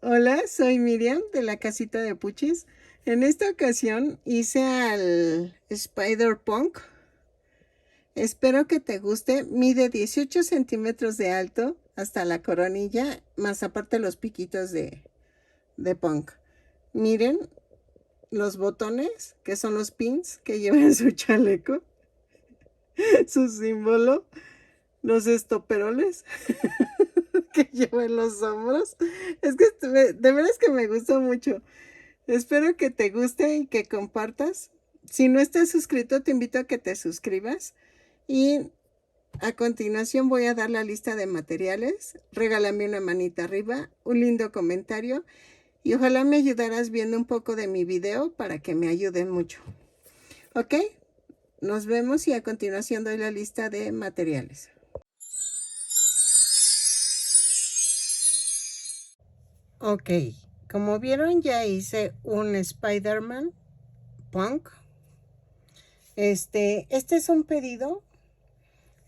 Hola, soy Miriam de la casita de Puchis. En esta ocasión hice al Spider Punk. Espero que te guste. Mide 18 centímetros de alto hasta la coronilla, más aparte los piquitos de punk. Miren los botones, que son los pins que lleva en su chaleco, su símbolo, los estoperoles que lleva en los hombros. Es que de veras que me gusta mucho. Espero que te guste y que compartas. Si no estás suscrito, te invito a que te suscribas. Y a continuación voy a dar la lista de materiales. Regálame una manita arriba, un lindo comentario y ojalá me ayudaras viendo un poco de mi video para que me ayuden mucho. ¿Ok? Nos vemos y a continuación doy la lista de materiales. Ok, como vieron ya hice un Spider-Man Punk. Este es un pedido.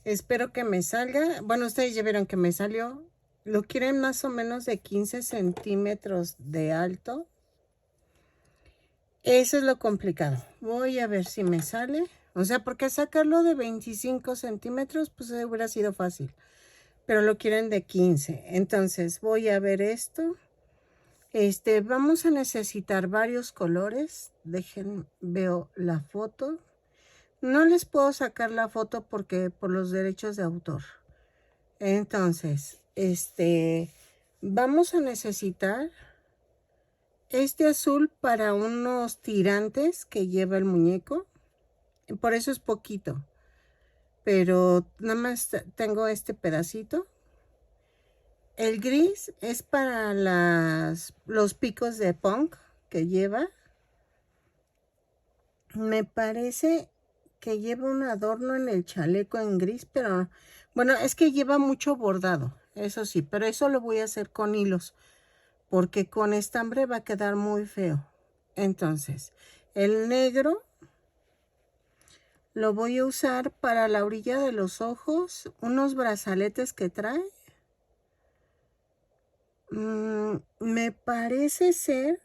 Espero que me salga. Bueno, ustedes ya vieron que me salió. Lo quieren más o menos de 15 centímetros de alto. Eso es lo complicado. Voy a ver si me sale. O sea, porque sacarlo de 25 centímetros, pues hubiera sido fácil. Pero lo quieren de 15. Entonces, voy a ver esto. Vamos a necesitar varios colores. Dejen, veo la foto. No les puedo sacar la foto porque por los derechos de autor. Entonces, vamos a necesitar este azul para unos tirantes que lleva el muñeco. Por eso es poquito. Pero nada más tengo este pedacito. El gris es para los picos de punk que lleva. Me parece que lleva un adorno en el chaleco en gris, pero bueno, es que lleva mucho bordado, eso sí, pero eso lo voy a hacer con hilos, porque con estambre va a quedar muy feo. Entonces, el negro lo voy a usar para la orilla de los ojos, unos brazaletes que trae. Me parece ser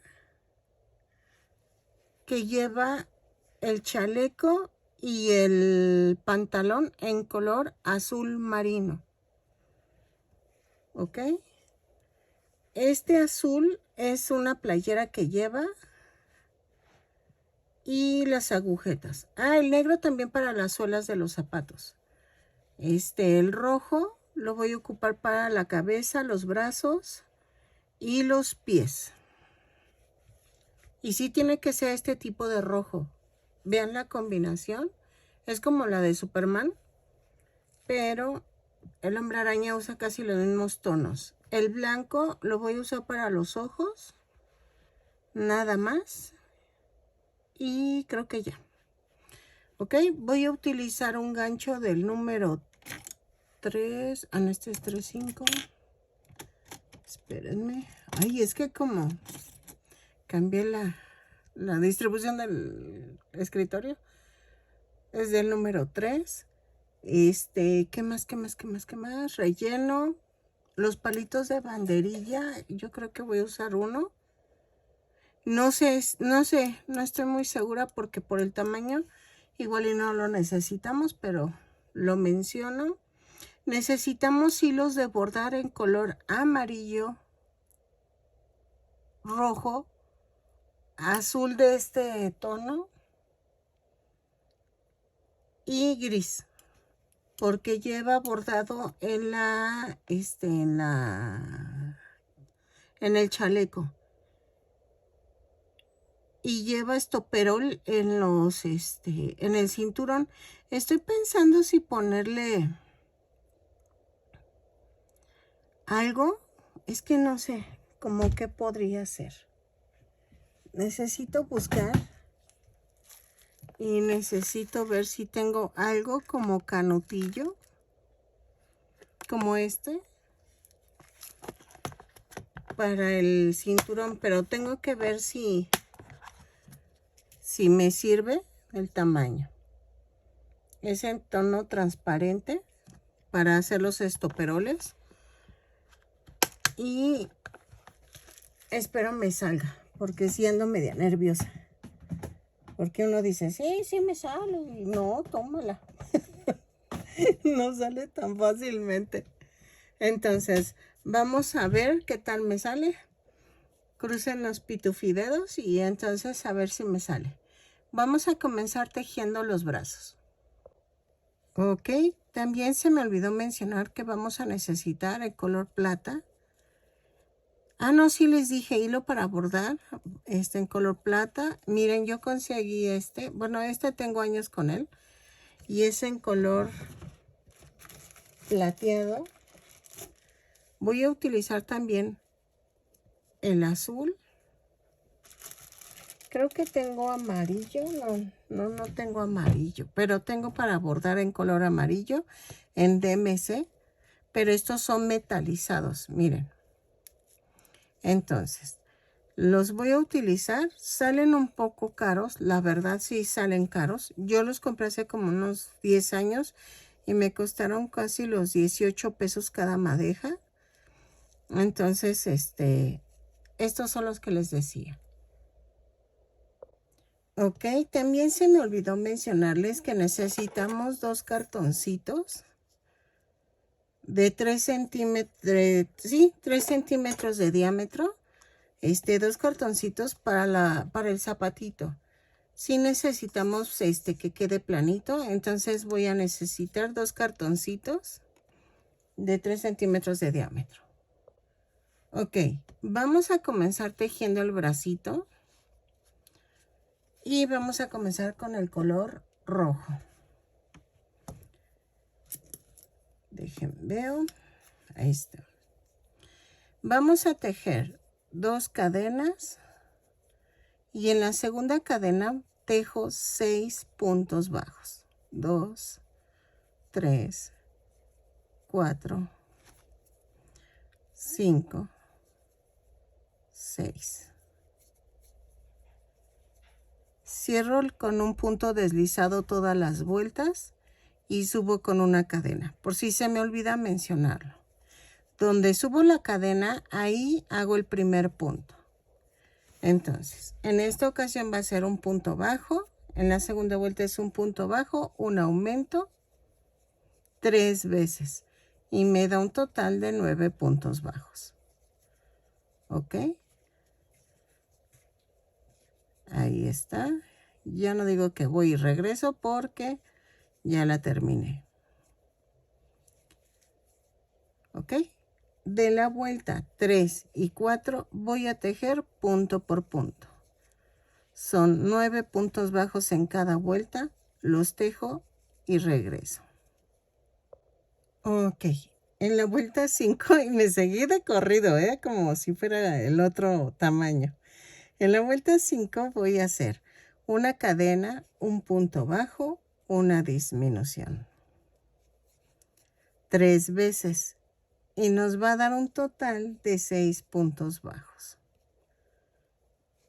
que lleva el chaleco y el pantalón en color azul marino. ¿Ok? Este azul es una playera que lleva y las agujetas. Ah, el negro también para las suelas de los zapatos. El rojo lo voy a ocupar para la cabeza, los brazos y los pies. Y sí tiene que ser este tipo de rojo. Vean la combinación. Es como la de Superman, pero el hombre araña usa casi los mismos tonos. El blanco lo voy a usar para los ojos. Nada más. Y creo que ya. Ok, voy a utilizar un gancho del número 3. Ah, no, este es 3.5. Espérenme. Ay, es que como cambié la distribución del escritorio. Es del número 3. ¿Qué más? Relleno. Los palitos de banderilla. Yo creo que voy a usar uno. No sé, no estoy muy segura porque por el tamaño igual y no lo necesitamos, pero lo menciono. Necesitamos hilos de bordar en color amarillo, rojo, azul de este tono y gris, porque lleva bordado en en el chaleco. Y lleva estoperol en en el cinturón. Estoy pensando si ponerle algo. Es que no sé, como que podría ser. Necesito buscar. Y necesito ver si tengo algo como canutillo. Como para el cinturón. Pero tengo que ver si me sirve el tamaño. Es en tono transparente para hacer los estoperoles. Y espero me salga, porque sí ando media nerviosa. Porque uno dice, sí me sale. Y no, tómala. No sale tan fácilmente. Entonces, vamos a ver qué tal me sale. Crucen los pitufidedos y entonces a ver si me sale. Vamos a comenzar tejiendo los brazos. Ok, también se me olvidó mencionar que vamos a necesitar el color plata. Ah, no, sí les dije hilo para bordar, en color plata. Miren, yo conseguí bueno, tengo años con él. Y es en color plateado. Voy a utilizar también el azul. Creo que tengo amarillo. No tengo amarillo. Pero tengo para bordar en color amarillo en DMC. Pero estos son metalizados, miren. Entonces, los voy a utilizar. Salen un poco caros. La verdad sí salen caros. Yo los compré hace como unos 10 años. Y me costaron casi los 18 pesos cada madeja. Entonces, estos son los que les decía. Ok, también se me olvidó mencionarles que necesitamos 2 cartoncitos de 3 centímetros, 3 centímetros de diámetro. 2 cartoncitos para el zapatito. Si necesitamos que quede planito, entonces voy a necesitar 2 cartoncitos de 3 centímetros de diámetro. Ok, vamos a comenzar tejiendo el bracito. Y vamos a comenzar con el color rojo. Déjenme veo. Ahí está. Vamos a tejer 2 cadenas. Y en la segunda cadena tejo 6 puntos bajos. 2, 3, 4, 5, 6. Cierro con un punto deslizado todas las vueltas y subo con una cadena, por si se me olvida mencionarlo. Donde subo la cadena, ahí hago el primer punto. Entonces, en esta ocasión va a ser un punto bajo, en la segunda vuelta es un punto bajo, un aumento, 3 veces. Y me da un total de 9 puntos bajos. ¿Ok? Ahí está. Ya no digo que voy y regreso porque ya la terminé. ¿Ok? De la vuelta 3 y 4 voy a tejer punto por punto. Son 9 puntos bajos en cada vuelta. Los tejo y regreso. Ok. En la vuelta 5 y me seguí de corrido, como si fuera el otro tamaño. En la vuelta 5 voy a hacer una cadena, un punto bajo, una disminución. 3 veces. Y nos va a dar un total de 6 puntos bajos.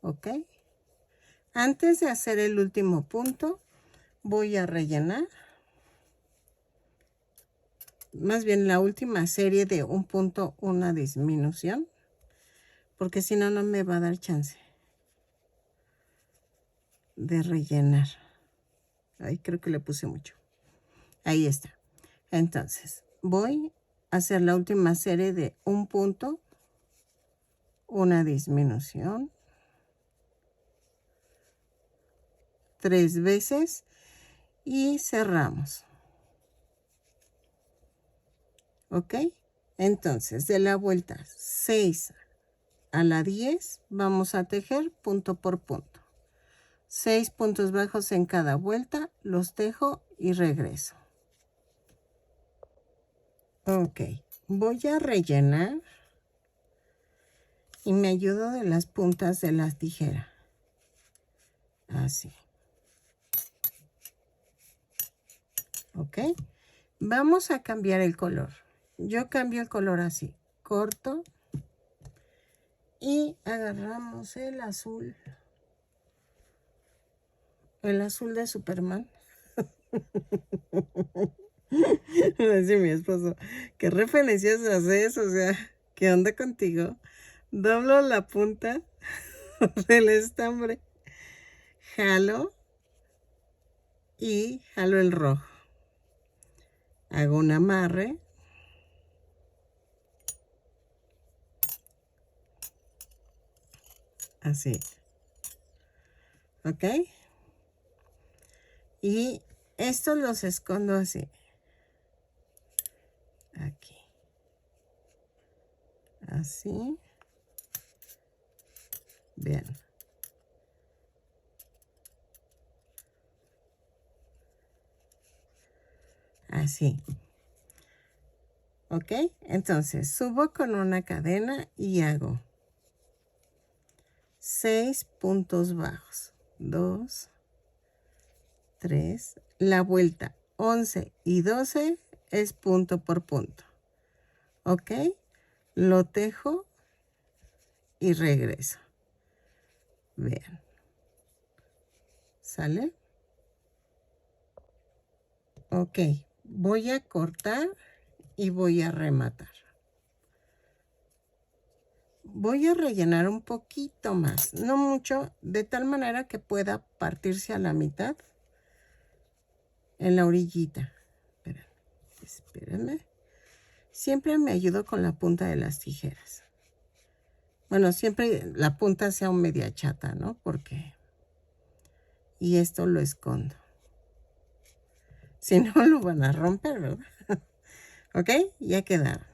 ¿Ok? Antes de hacer el último punto, voy a rellenar. Más bien la última serie de un punto, una disminución. Porque si no, no me va a dar chance de rellenar. Ahí creo que le puse mucho. Ahí está. Entonces, voy a hacer la última serie de un punto, una disminución, 3 veces y cerramos. ¿Ok? Entonces, de la vuelta 6 a la 10, vamos a tejer punto por punto. 6 puntos bajos en cada vuelta, los tejo y regreso. Ok, voy a rellenar y me ayudo de las puntas de la tijera. Así. Ok, vamos a cambiar el color. Yo cambio el color así, corto y agarramos el azul de Superman. Me dice mi esposo, ¿qué referencias haces? O sea, ¿qué onda contigo? Doblo la punta del estambre, jalo y jalo el rojo. Hago un amarre. Así. ¿Ok? Y estos los escondo así. Aquí. Así. Bien. Así. ¿Ok? Entonces subo con una cadena y hago 6 puntos bajos. 2, 3. La vuelta 11 y 12 es punto por punto. ¿Ok? Lo tejo y regreso. Vean. ¿Sale? Ok. Voy a cortar y voy a rematar. Voy a rellenar un poquito más, no mucho, de tal manera que pueda partirse a la mitad en la orillita. Espérenme. Siempre me ayudo con la punta de las tijeras. Bueno, siempre la punta sea un media chata, ¿no? Porque... Y esto lo escondo. Si no, lo van a romper, ¿verdad? ¿Ok? Ya quedaron.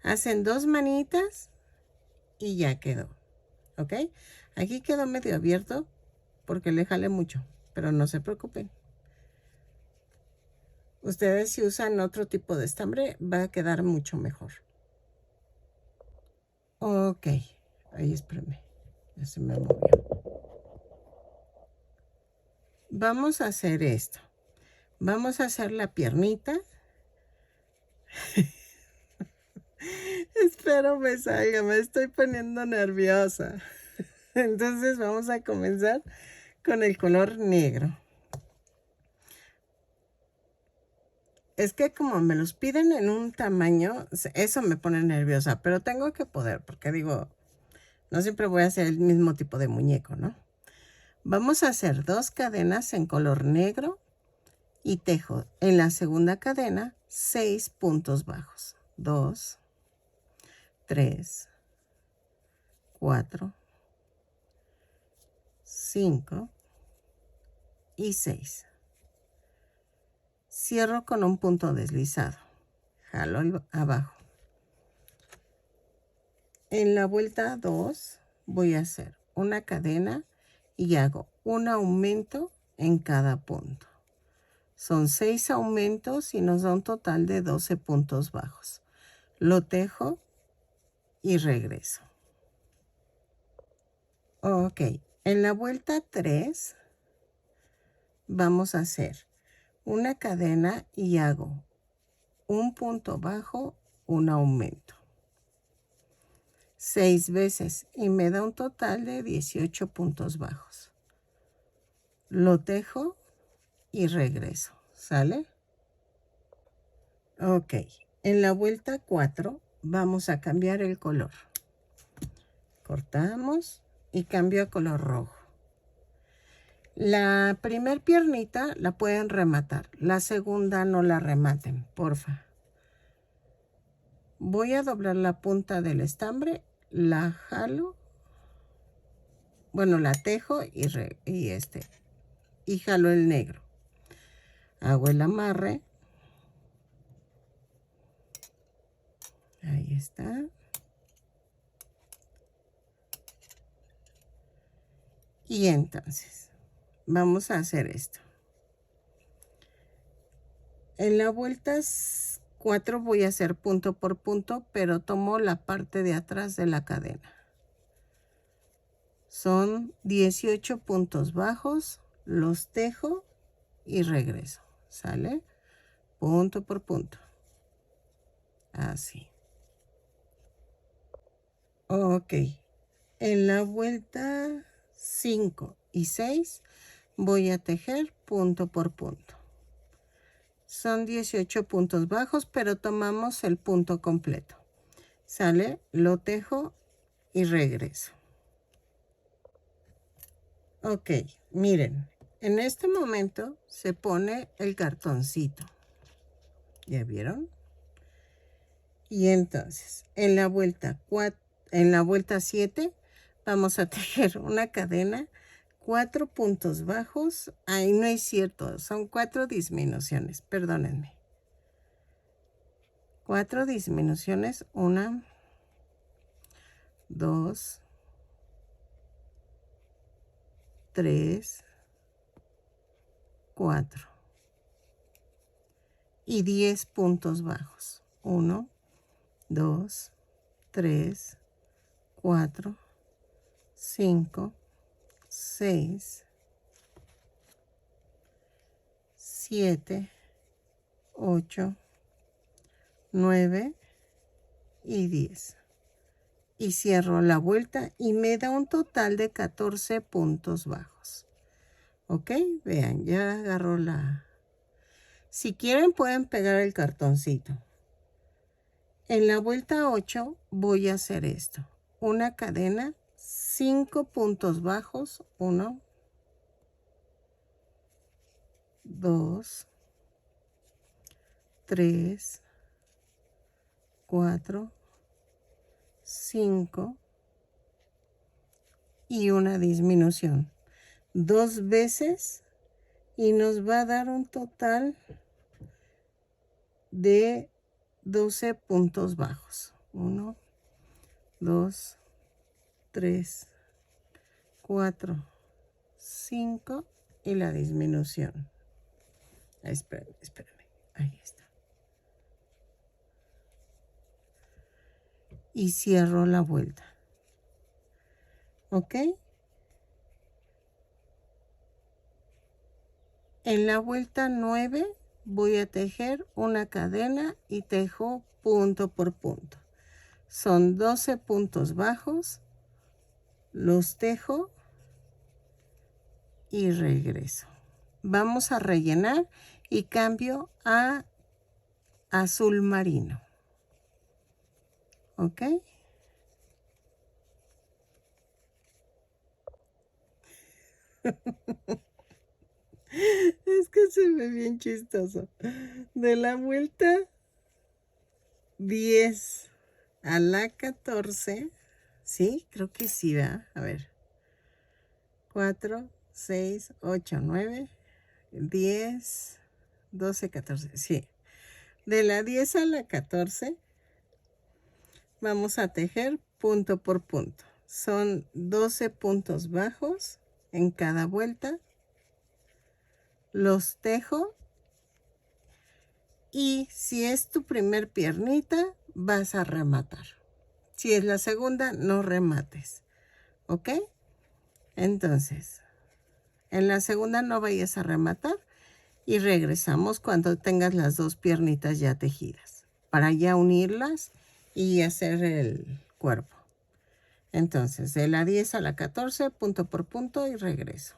Hacen 2 manitas y ya quedó. ¿Ok? Aquí quedó medio abierto porque le jalé mucho, pero no se preocupen. Ustedes si usan otro tipo de estambre va a quedar mucho mejor. Ok. Ahí espérenme. Ya se me movió. Vamos a hacer esto. Vamos a hacer la piernita. Espero me salga, me estoy poniendo nerviosa. Entonces vamos a comenzar con el color negro. Es que como me los piden en un tamaño, eso me pone nerviosa, pero tengo que poder, porque digo, no siempre voy a hacer el mismo tipo de muñeco, ¿no? Vamos a hacer 2 cadenas en color negro y tejo en la segunda cadena 6 puntos bajos. 2, 3, 4, 5 y 6. Cierro con un punto deslizado. Jalo abajo. En la vuelta 2 voy a hacer una cadena y hago un aumento en cada punto. Son 6 aumentos y nos da un total de 12 puntos bajos. Lo tejo y regreso. Ok, en la vuelta 3 vamos a hacer una cadena y hago un punto bajo, un aumento. 6 veces y me da un total de 18 puntos bajos. Lo tejo y regreso. ¿Sale? Ok. En la vuelta 4 vamos a cambiar el color. Cortamos y cambio a color rojo. La primer piernita la pueden rematar. La segunda no la rematen, porfa. Voy a doblar la punta del estambre, la jalo. Bueno, la tejo y jalo el negro. Hago el amarre. Ahí está. Y entonces, vamos a hacer esto. En la vuelta 4 voy a hacer punto por punto, pero tomo la parte de atrás de la cadena. Son 18 puntos bajos, los tejo y regreso. ¿Sale? Punto por punto. Así. Ok. En la vuelta 5 y 6 voy a tejer punto por punto. Son 18 puntos bajos, pero tomamos el punto completo. ¿Sale? Lo tejo y regreso. Ok, miren, en este momento se pone el cartoncito. ¿Ya vieron? Y entonces, en la vuelta 7 vamos a tejer una cadena, 4 puntos bajos. Ahí no es cierto, son 4 disminuciones, perdónenme. 4 disminuciones, 1, 2, 3, 4 y 10 puntos bajos. 1, 2, 3, 4, 5, 6, 7, 8, 9 y 10. Y cierro la vuelta y me da un total de 14 puntos bajos. Ok, vean, ya agarró la... Si quieren pueden pegar el cartoncito. En la vuelta 8 voy a hacer esto. Una cadena, 5 puntos bajos. 1, 2, 3, 4, 5 y una disminución. 2 veces y nos va a dar un total de 12 puntos bajos. 1, 2, 3, 4, 5 y la disminución. Espérame. Ahí está. Y cierro la vuelta. ¿Ok? En la vuelta 9 voy a tejer una cadena y tejo punto por punto. Son 12 puntos bajos. Los tejo y regreso. Vamos a rellenar y cambio a azul marino. ¿Ok? Es que se ve bien chistoso. De la vuelta 10 a la 14. Sí, creo que sí, ¿verdad? A ver. 4, 6, 8, 9, 10, 12, 14. Sí. De la 10 a la 14 vamos a tejer punto por punto. Son 12 puntos bajos en cada vuelta. Los tejo. Y si es tu primer piernita, vas a rematar. Si es la segunda, no remates. ¿Ok? Entonces, en la segunda no vayas a rematar. Y regresamos cuando tengas las 2 piernitas ya tejidas. Para ya unirlas y hacer el cuerpo. Entonces, de la 10 a la 14, punto por punto y regreso.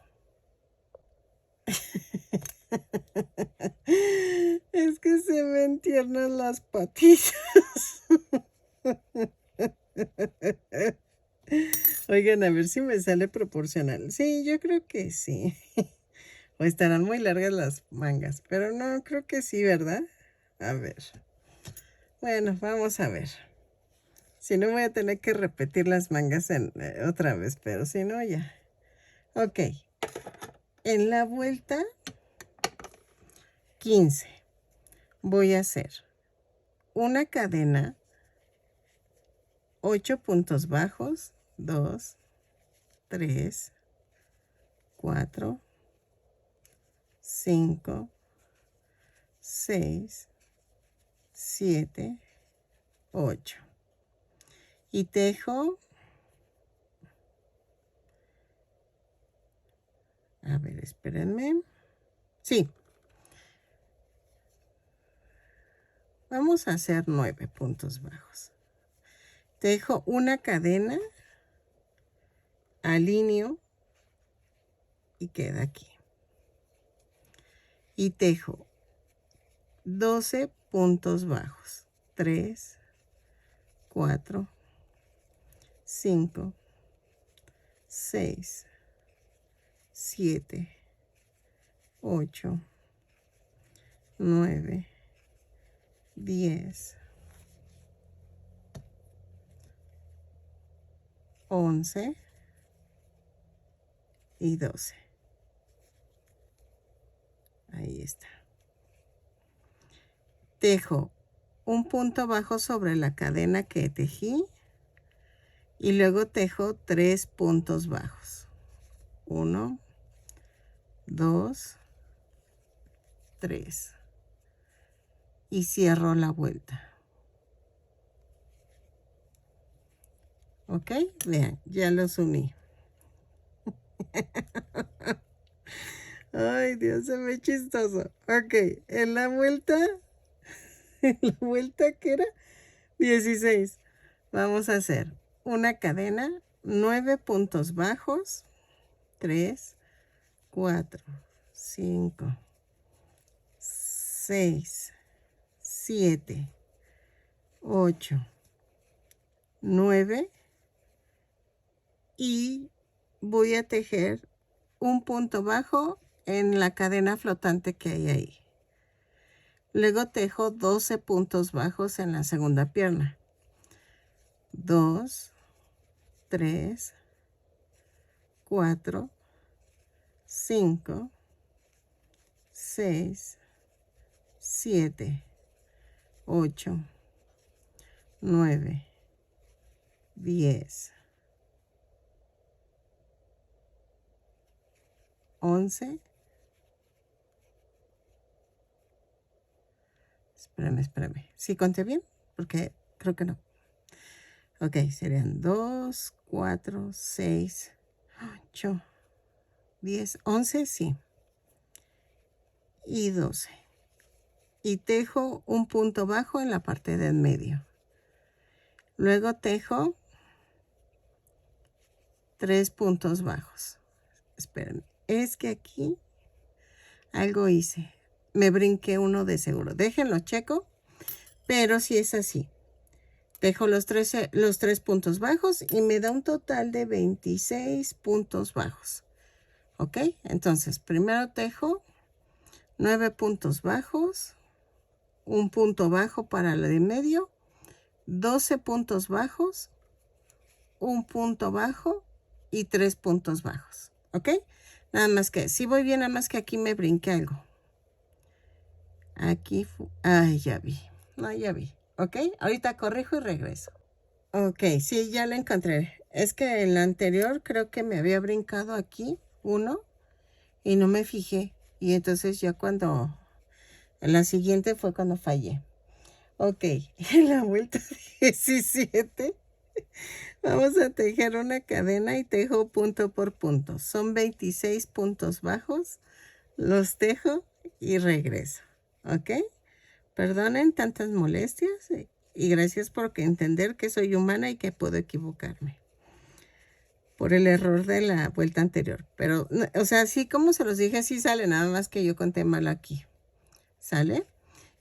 Es que se ven tiernas las patitas. Oigan, a ver si me sale proporcional. Sí, yo creo que sí. O estarán muy largas las mangas. Pero no, creo que sí, ¿verdad? A ver. Bueno, vamos a ver. Si no, voy a tener que repetir las mangas otra vez. Pero si no, ya. Ok. En la vuelta 15 voy a hacer una cadena, 8 puntos bajos, 2, 3, 4, 5, 6, 7, 8. Y tejo, a ver, espérenme. Sí. Vamos a hacer 9 puntos bajos. Tejo una cadena, alineo y queda aquí. Y tejo 12 puntos bajos. 3, 4, 5, 6, 7, 8, 9, 10, 11 y 12. Ahí está. Tejo un punto bajo sobre la cadena que tejí y luego tejo 3 puntos bajos. 1, 2, 3. Y cierro la vuelta. ¿Ok? Vean, ya los uní. Ay, Dios, se ve chistoso. Ok, en la vuelta que era 16, vamos a hacer una cadena, 9 puntos bajos, 3, 4, 5, 6, 7, 8, 9 y voy a tejer un punto bajo en la cadena flotante que hay ahí. Luego tejo 12 puntos bajos en la segunda pierna. 2, 3, 4, 5, 6, 7, 8, 9, 10, 11. Espérame. ¿Sí conté bien? Porque creo que no. Ok, serían 2, 4, 6, 8, 10, 11, sí. Y 12. Y tejo un punto bajo en la parte de en medio. Luego tejo 3 puntos bajos. Esperen, es que aquí algo hice. Me brinqué uno de seguro. Déjenlo checo, pero si es así. Tejo los tres puntos bajos y me da un total de 26 puntos bajos. ¿Ok? Entonces, primero tejo 9 puntos bajos, un punto bajo para la de medio, 12 puntos bajos, un punto bajo y 3 puntos bajos. ¿Ok? Nada más que, si voy bien, nada más que aquí me brinqué algo. Aquí, ay, ya vi. No, ya vi. ¿Ok? Ahorita corrijo y regreso. Ok, sí, ya la encontré. Es que en la anterior creo que me había brincado aquí uno y no me fijé. Y entonces ya cuando, en la siguiente fue cuando fallé. Ok, en la vuelta 17 vamos a tejer una cadena y tejo punto por punto. Son 26 puntos bajos. Los tejo y regreso. ¿Ok? Perdonen tantas molestias y gracias por entender que soy humana y que puedo equivocarme por el error de la vuelta anterior. Pero, o sea, sí, como se los dije, sí sale, nada más que yo conté mal aquí. ¿Sale?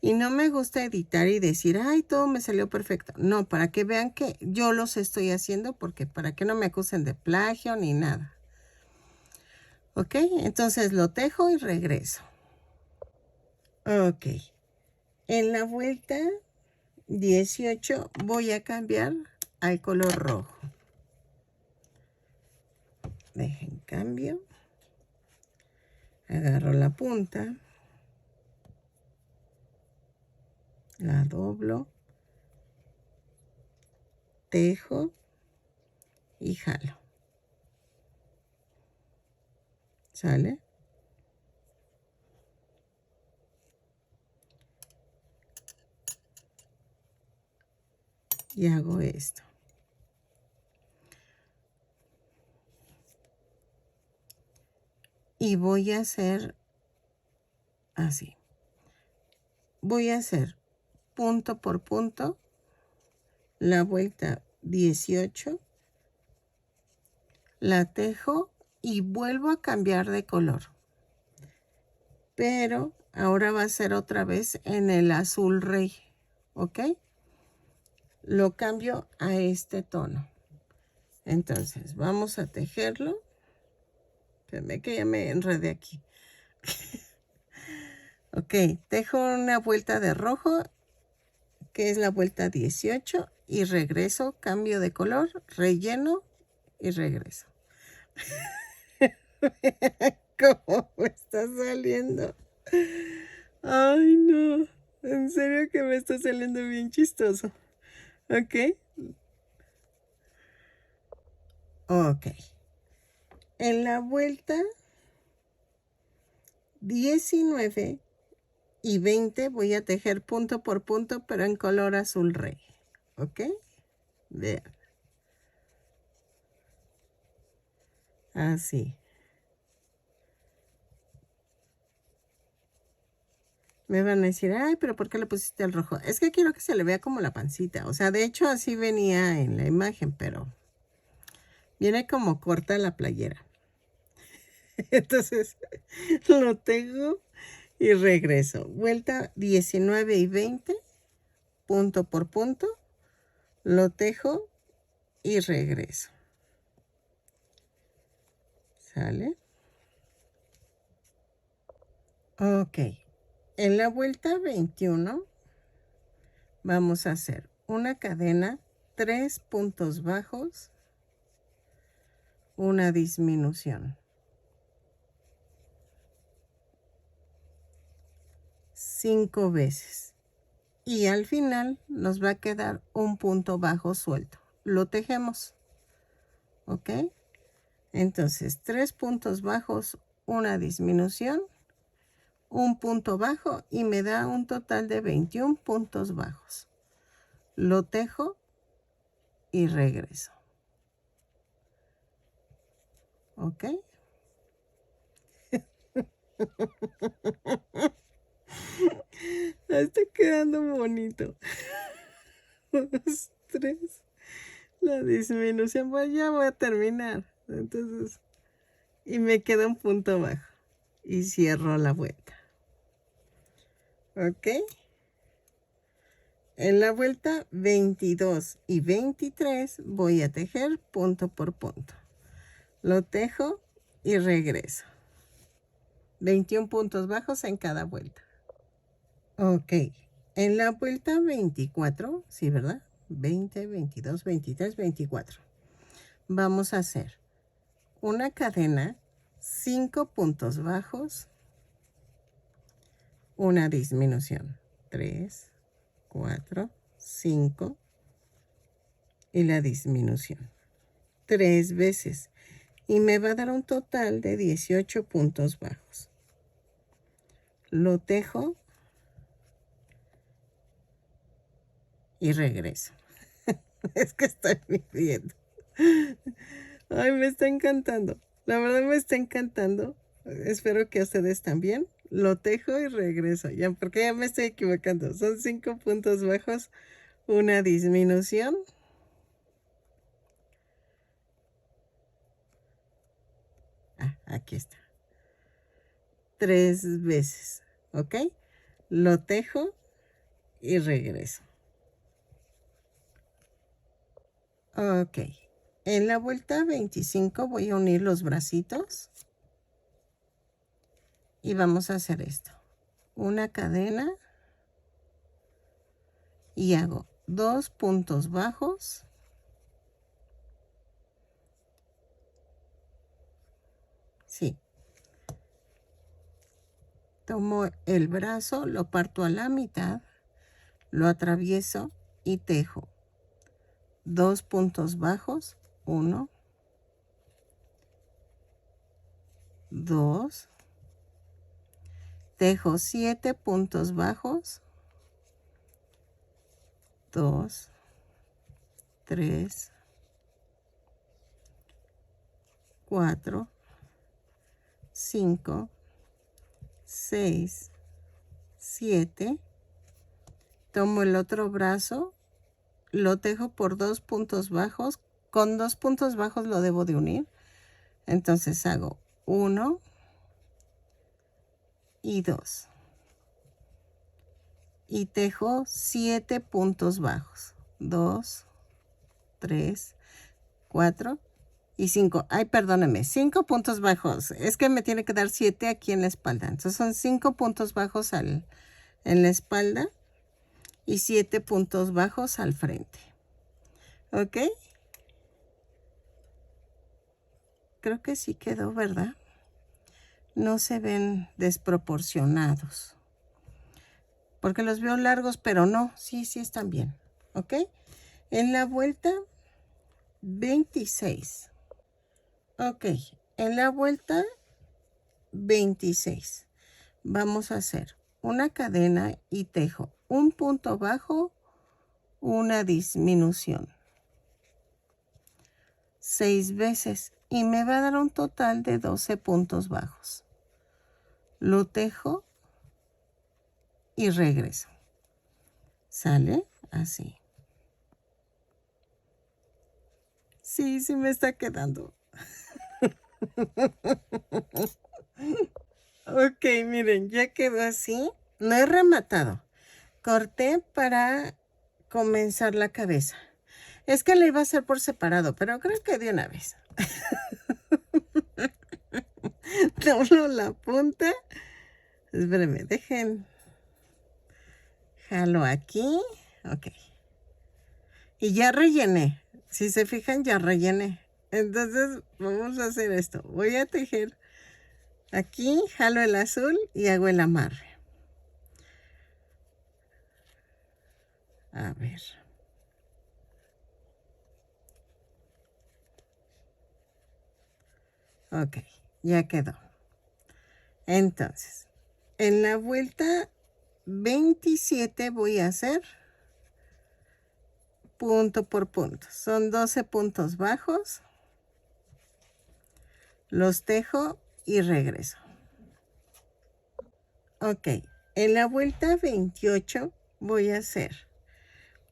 Y no me gusta editar y decir, ay, todo me salió perfecto. No, para que vean que yo los estoy haciendo, porque para que no me acusen de plagio ni nada. ¿Ok? Entonces lo tejo y regreso. Ok. En la vuelta 18 voy a cambiar al color rojo. Dejen cambio. Agarro la punta. La doblo. Tejo. Y jalo. ¿Sale? Y hago esto. Y voy a hacer así. Voy a hacer punto por punto la vuelta 18. La tejo y vuelvo a cambiar de color. Pero ahora va a ser otra vez en el azul rey. ¿Ok? Lo cambio a este tono. Entonces, vamos a tejerlo. Espérame que ya me enredé aquí. Ok, tejo una vuelta de rojo, que es la vuelta 18, y regreso, cambio de color, relleno y regreso. ¿Cómo me está saliendo? Ay, no. En serio que me está saliendo bien chistoso. Ok. Ok. En la vuelta 19 y 20 voy a tejer punto por punto, pero en color azul rey. ¿Ok? Vean. Así. Me van a decir, ay, pero ¿por qué le pusiste el rojo? Es que quiero que se le vea como la pancita. O sea, de hecho así venía en la imagen, pero viene como corta la playera. Entonces, lo tejo y regreso. Vuelta 19 y 20, punto por punto. Lo tejo y regreso. ¿Sale? Ok. En la vuelta 21 vamos a hacer una cadena, 3 puntos bajos, una disminución. 5 veces. Y al final nos va a quedar un punto bajo suelto. Lo tejemos. ¿Ok? Entonces, 3 puntos bajos, una disminución, un punto bajo y me da un total de 21 puntos bajos. Lo tejo y regreso. ¿Ok? Está quedando bonito. 2, 3. La disminución, pues ya voy a terminar. Entonces, y me queda un punto bajo. Y cierro la vuelta. ¿Ok? En la vuelta 22 y 23 voy a tejer punto por punto. Lo tejo y regreso. 21 puntos bajos en cada vuelta. Ok. En la vuelta 24, sí, ¿verdad? 20, 22, 23, 24. Vamos a hacer una cadena, 5 puntos bajos, una disminución. 3, 4, 5 y la disminución. 3 veces. Y me va a dar un total de 18 puntos bajos. Lo tejo y regreso. Es que estoy viendo. Ay, me está encantando. La verdad me está encantando. Espero que a ustedes también. Lo tejo y regreso. Ya, porque ya me estoy equivocando. Son 5 puntos bajos, una disminución. Ah, aquí está. 3 veces. ¿Ok? Lo tejo y regreso. Ok. En la vuelta 25 voy a unir los bracitos. Y vamos a hacer esto. Una cadena. Y hago 2 puntos bajos. Sí. Tomo el brazo, lo parto a la mitad, lo atravieso y tejo 2 puntos bajos, 1, 2, tejo 7 puntos bajos, 2, 3, 4, 5, 6, 7. Tomo el otro brazo, lo tejo por 2 puntos bajos. Con 2 puntos bajos lo debo de unir. Entonces hago 1 y 2. Y tejo 7 puntos bajos. 2, 3, 4 y 5. Ay, perdóneme, 5 puntos bajos. Es que me tiene que dar 7 aquí en la espalda. Entonces son 5 puntos bajos en la espalda y 7 puntos bajos al frente. ¿Ok? Creo que sí quedó, ¿verdad? No se ven desproporcionados. Porque los veo largos, pero no. Sí están bien. ¿Ok? En la vuelta 26. Ok. En la vuelta 26. Vamos a hacer una cadena y tejo un punto bajo, una disminución. 6 veces y me va a dar un total de 12 puntos bajos. Lo tejo y regreso. ¿Sale? Así. Sí me está quedando. Ok, miren, ya quedó así. No he rematado. Corté para comenzar la cabeza. Es que la iba a hacer por separado, pero creo que de una vez. Doblo la punta. Espérenme, dejen. Jalo aquí. Ok. Y ya rellené. Si se fijan, ya rellené. Entonces, vamos a hacer esto. Voy a tejer aquí, jalo el azul y hago el amarre. A ver. Ok, ya quedó. Entonces, en la vuelta 27 voy a hacer punto por punto. Son 12 puntos bajos. Los tejo y regreso. Ok, en la vuelta 28 voy a hacer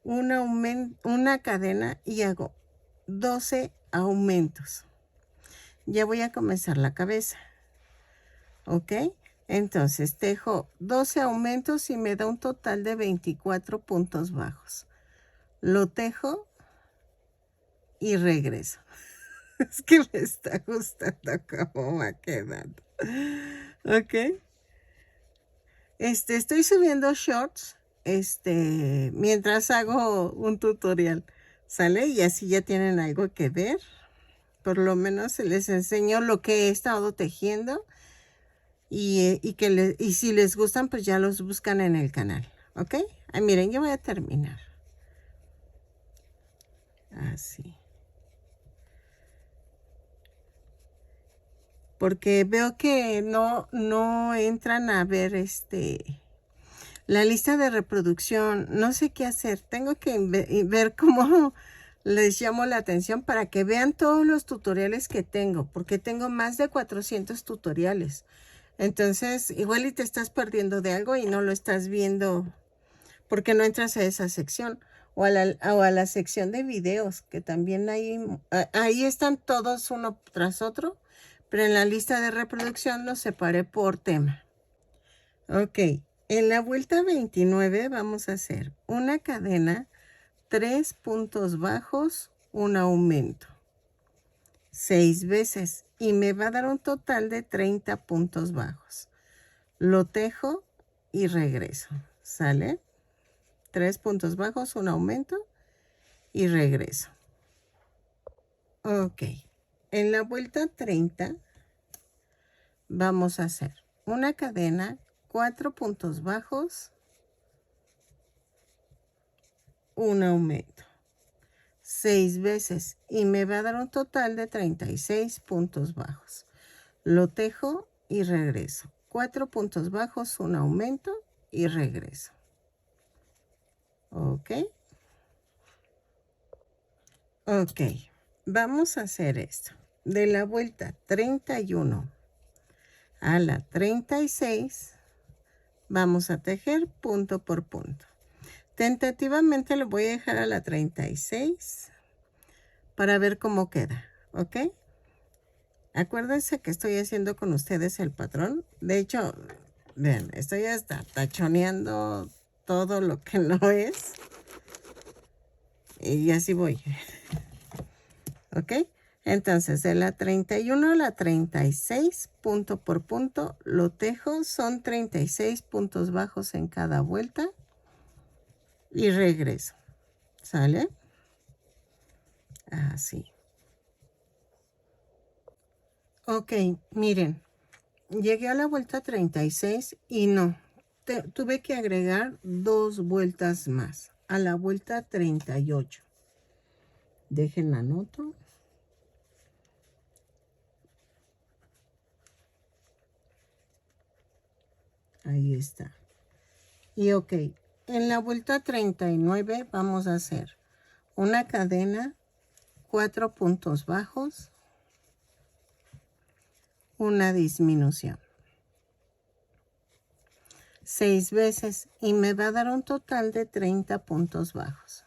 una cadena y hago 12 aumentos. Ya voy a comenzar la cabeza. ¿Ok? Entonces tejo 12 aumentos y me da un total de 24 puntos bajos. Lo tejo y regreso. Es que me está gustando cómo va quedando. ¿Ok? Estoy subiendo shorts mientras hago un tutorial. ¿Sale? Y así ya tienen algo que ver. Por lo menos les enseño lo que he estado tejiendo. Y si les gustan, pues ya los buscan en el canal. ¿Ok? Ay, miren, yo voy a terminar. Así. Porque veo que no entran a ver la lista de reproducción. No sé qué hacer. Tengo que ver cómo les llamo la atención para que vean todos los tutoriales que tengo. Porque tengo más de 400 tutoriales. Entonces, igual y te estás perdiendo de algo y no lo estás viendo porque no entras a esa sección. O a la sección de videos, que también ahí están todos uno tras otro. Pero en la lista de reproducción los separé por tema. Ok, en la vuelta 29 vamos a hacer una cadena, 3 puntos bajos, un aumento. 6 veces y me va a dar un total de 30 puntos bajos. Lo tejo y regreso. ¿Sale? 3 puntos bajos, un aumento y regreso. Ok, en la vuelta 30 vamos a hacer una cadena, 4 puntos bajos, un aumento. 6 veces y me va a dar un total de 36 puntos bajos. Lo tejo y regreso. 4 puntos bajos, un aumento y regreso. Ok. Ok. Vamos a hacer esto. De la vuelta 31 a la 36 vamos a tejer punto por punto. Tentativamente lo voy a dejar a la 36 para ver cómo queda. ¿Ok? Acuérdense que estoy haciendo con ustedes el patrón. De hecho, vean, estoy hasta tachoneando todo lo que no es. Y así voy. ¿Ok? Entonces, de la 31 a la 36, punto por punto, lo tejo. Son 36 puntos bajos en cada vuelta. Y regreso. ¿Sale? Así. Ok, miren. Llegué a la vuelta 36 y no. Tuve que agregar 2 vueltas más. A la vuelta 38. Dejen la nota. Ahí está. Y ok, en la vuelta 39 vamos a hacer una cadena, 4 puntos bajos, una disminución. 6 veces y me va a dar un total de 30 puntos bajos.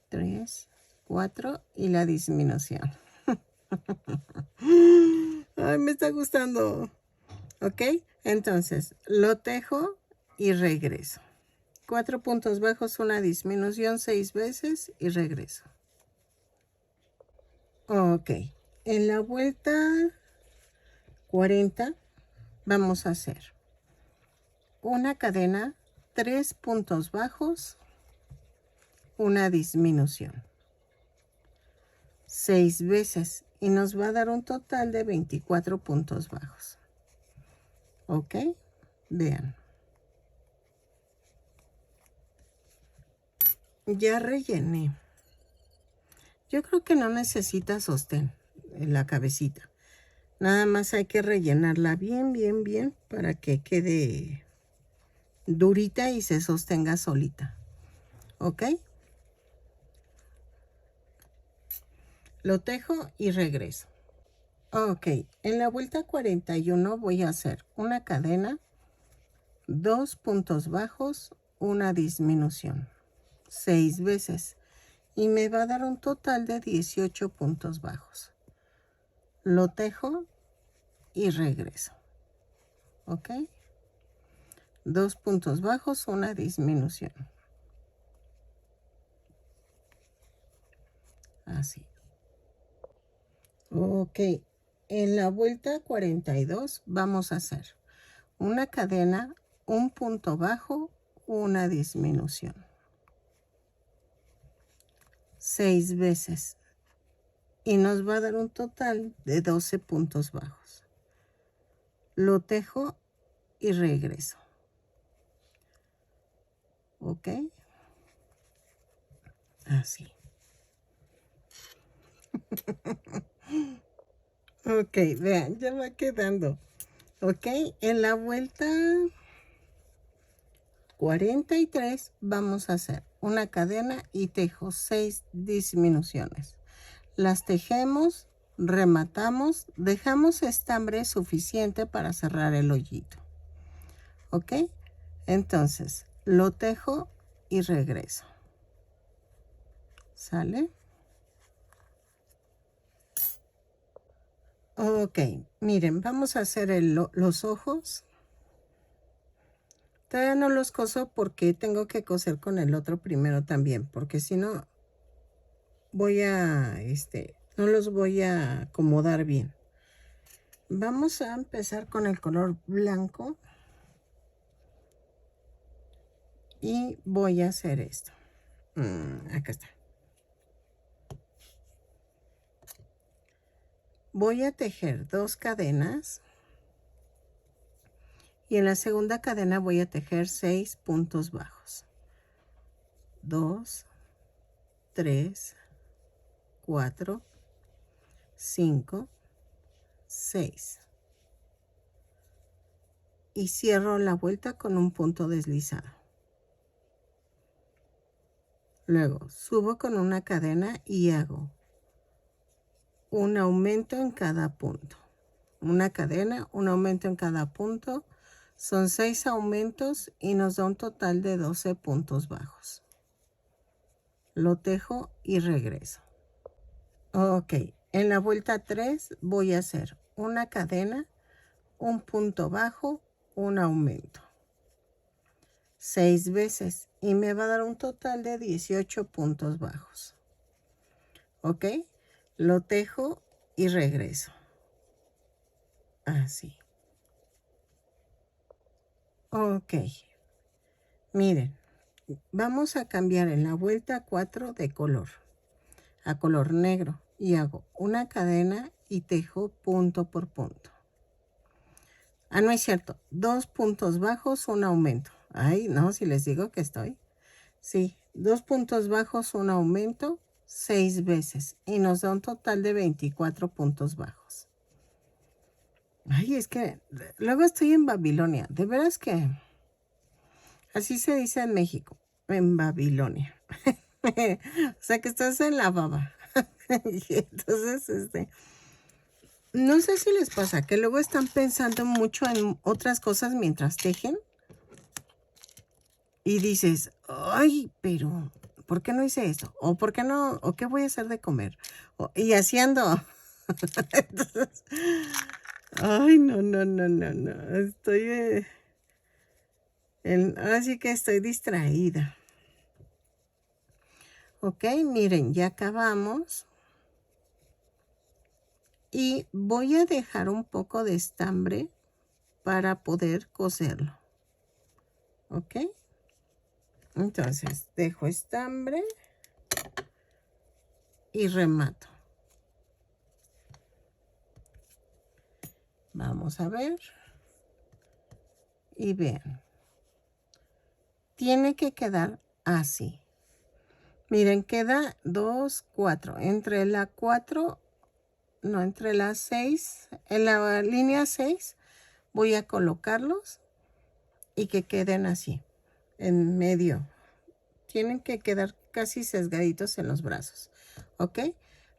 3, 4 y la disminución. Ay, me está gustando. Ok, entonces lo tejo y regreso. 4 puntos bajos, una disminución, 6 veces y regreso. Ok, en la vuelta 40 vamos a hacer una cadena, 3 puntos bajos, una disminución. 6 veces y nos va a dar un total de 24 puntos bajos. Ok, vean. Ya rellené. Yo creo que no necesita sostén en la cabecita. Nada más hay que rellenarla bien, bien, bien para que quede durita y se sostenga solita. ¿Ok? Lo tejo y regreso. Ok, en la vuelta 41 voy a hacer una cadena, 2 puntos bajos, una disminución. 6 veces. Y me va a dar un total de 18 puntos bajos. Lo tejo y regreso. ¿Ok? 2 puntos bajos, una disminución. Así. Ok, en la vuelta 42 vamos a hacer una cadena, un punto bajo, una disminución. 6 veces. Y nos va a dar un total de 12 puntos bajos. Lo tejo y regreso. ¿Ok? Así. Ok, vean, ya va quedando. Ok, en la vuelta 43 vamos a hacer una cadena y tejo 6 disminuciones. Las tejemos, rematamos, dejamos estambre suficiente para cerrar el hoyito. ¿Ok? Entonces, lo tejo y regreso. ¿Sale? Ok, miren, vamos a hacer los ojos. Todavía no los coso porque tengo que coser con el otro primero también, porque si no voy a, no los voy a acomodar bien. Vamos a empezar con el color blanco y voy a hacer esto. Acá está. Voy a tejer 2 cadenas y en la segunda cadena voy a tejer 6 puntos bajos. 2, 3, 4, 5, 6. Y cierro la vuelta con un punto deslizado. Luego subo con una cadena y hago un aumento en cada punto. Una cadena, un aumento en cada punto. Son 6 aumentos y nos da un total de 12 puntos bajos. Lo tejo y regreso. Ok, en la vuelta 3 voy a hacer una cadena, un punto bajo, un aumento. 6 veces y me va a dar un total de 18 puntos bajos. ¿Ok? lo tejo y regreso. Así. Ok. Miren, vamos a cambiar en la vuelta 4 de color a color negro y hago una cadena y tejo punto por punto. Ah, no es cierto, 2 puntos bajos, un aumento. Ay, no, si les digo que estoy. Sí, 2 puntos bajos, un aumento, 6 veces. Y nos da un total de 24 puntos bajos. Ay, es que luego estoy en Babilonia. De veras que así se dice en México, en Babilonia. O sea que estás en la baba. Y entonces, no sé si les pasa que luego están pensando mucho en otras cosas mientras tejen. Y dices, ay, pero ¿por qué no hice esto? ¿O por qué no? ¿O qué voy a hacer de comer? Y así ando. Entonces, ay, no. Estoy, ahora sí que estoy distraída. Ok, miren, ya acabamos. Y voy a dejar un poco de estambre para poder coserlo. Ok. Entonces, dejo estambre y remato. Vamos a ver. Y vean. Tiene que quedar así. Miren, queda 2, 4. Entre la 4, no, entre las 6, en la línea 6, voy a colocarlos y que queden así, en medio. Tienen que quedar casi sesgaditos en los brazos, ¿ok?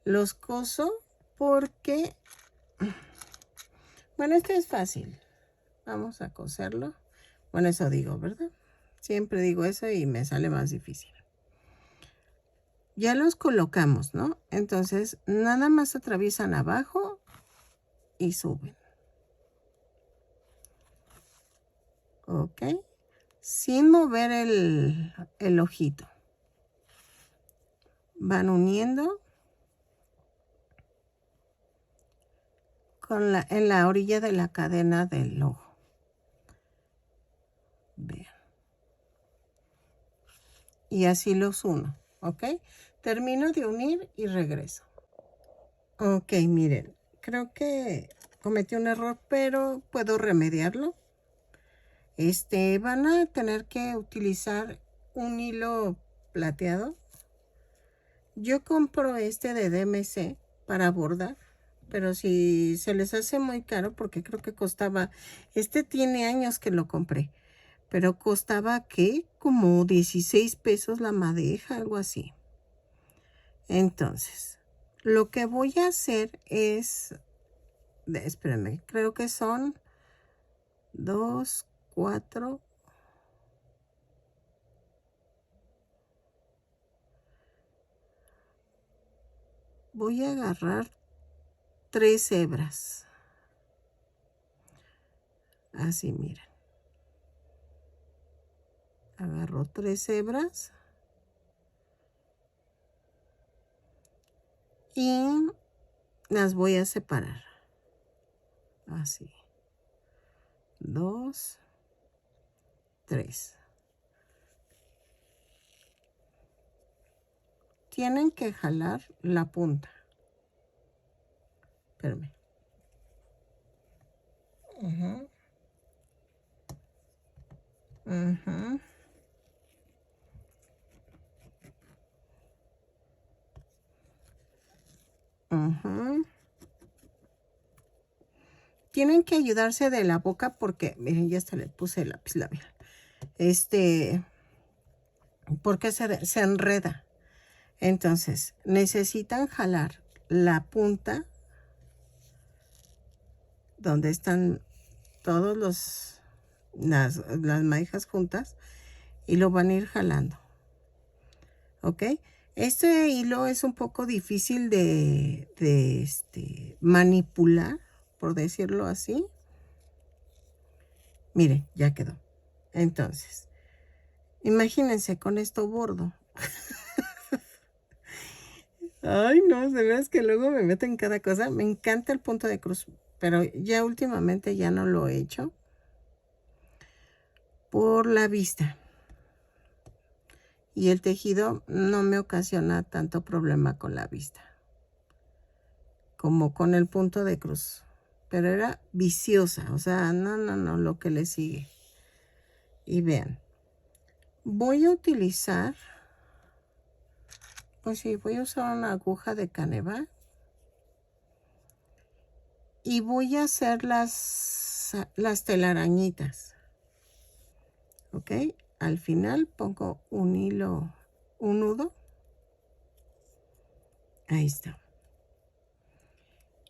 Los coso porque, bueno, este es fácil. Vamos a coserlo. Bueno, eso digo, ¿verdad? Siempre digo eso y me sale más difícil. Ya los colocamos, ¿no? Entonces, nada más atraviesan abajo y suben. ¿Ok? Sin mover el ojito. Van uniendo en la orilla de la cadena del ojo. Vean. Y así los uno, ¿ok? Termino de unir y regreso. Ok, miren, creo que cometí un error, pero puedo remediarlo. Van a tener que utilizar un hilo plateado. Yo compro este de DMC para bordar, pero si se les hace muy caro, porque creo que costaba, tiene años que lo compré, pero costaba, ¿qué? Como 16 pesos la madeja, algo así. Entonces, lo que voy a hacer es, espérenme, creo que son 2, 4, voy a agarrar 3 hebras. Así, miren. Agarro 3 hebras. Y las voy a separar. Así. 2, 3. Tienen que jalar la punta. Espérame. Ajá. Ajá. Ajá. Tienen que ayudarse de la boca porque, miren, ya hasta le puse el lápiz labial. Porque se enreda. Entonces, necesitan jalar la punta donde están todos las madejas juntas y lo van a ir jalando. ¿Ok? Este hilo es un poco difícil de manipular, por decirlo así. Miren, ya quedó. Entonces, imagínense con esto bordo. Ay, no, de veras que luego me meto en cada cosa. Me encanta el punto de cruz, pero ya últimamente ya no lo he hecho por la vista. Y el tejido no me ocasiona tanto problema con la vista como con el punto de cruz. Pero era viciosa, o sea, no, lo que le sigue. Y vean, voy a utilizar, pues sí, voy a usar una aguja de Caneva. Y voy a hacer las telarañitas. ¿Ok? Al final pongo un hilo, un nudo. Ahí está.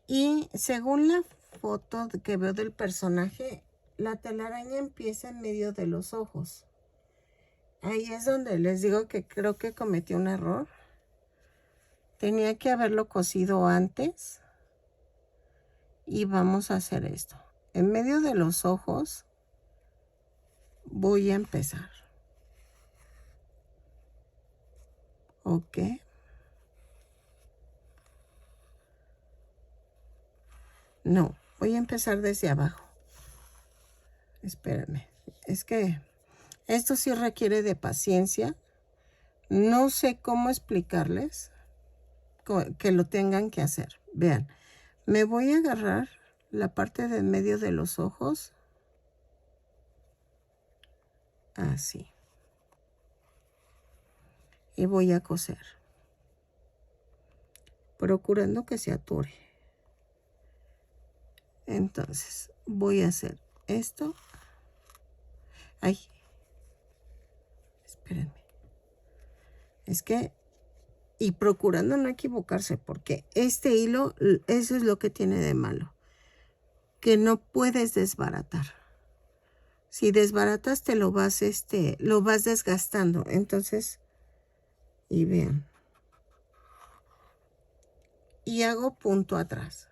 Y según la foto que veo del personaje, la telaraña empieza en medio de los ojos. Ahí es donde les digo que creo que cometí un error. Tenía que haberlo cosido antes. Y vamos a hacer esto. En medio de los ojos voy a empezar. ¿Ok? No, voy a empezar desde abajo. Espérenme. Es que esto sí requiere de paciencia. No sé cómo explicarles que lo tengan que hacer. Vean, me voy a agarrar la parte de en medio de los ojos. Así. Y voy a coser. Procurando que se atore. Entonces, voy a hacer esto. Ay. Espérenme. Es que y procurando no equivocarse, porque este hilo, eso es lo que tiene de malo, que no puedes desbaratar. Si desbaratas te lo vas desgastando. Entonces, y vean, y hago punto atrás,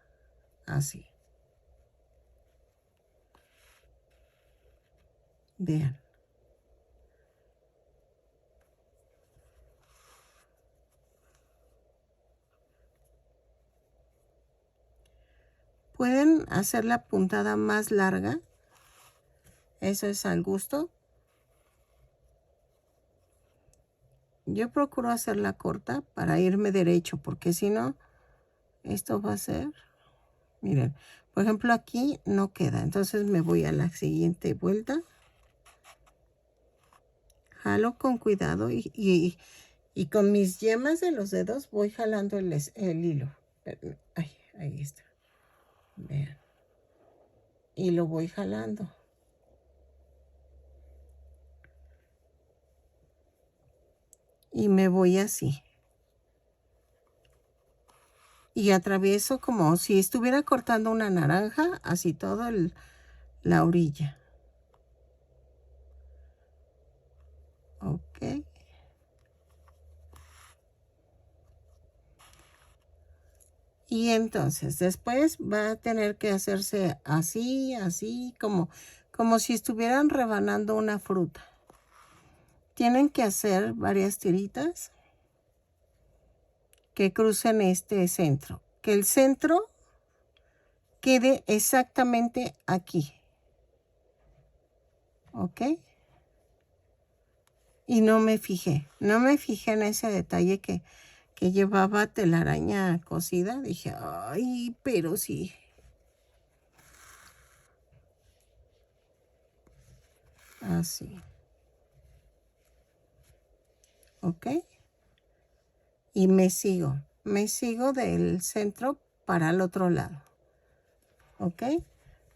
así. Vean. Pueden hacer la puntada más larga. Eso es al gusto. Yo procuro hacerla corta para irme derecho, porque si no, esto va a ser, miren, por ejemplo aquí no queda. Entonces me voy a la siguiente vuelta. Jalo con cuidado y con mis yemas de los dedos voy jalando el hilo. Ay, ahí está. Vean. Y lo voy jalando. Y me voy así. Y atravieso como si estuviera cortando una naranja, así toda la orilla. Ok. Y entonces después va a tener que hacerse así, así, como si estuvieran rebanando una fruta. Tienen que hacer varias tiritas que crucen este centro. Que el centro quede exactamente aquí. ¿Ok? Y no me fijé en ese detalle que llevaba telaraña cosida. Dije, ay, pero sí. Así. ¿Ok? Y me sigo del centro para el otro lado. ¿Ok?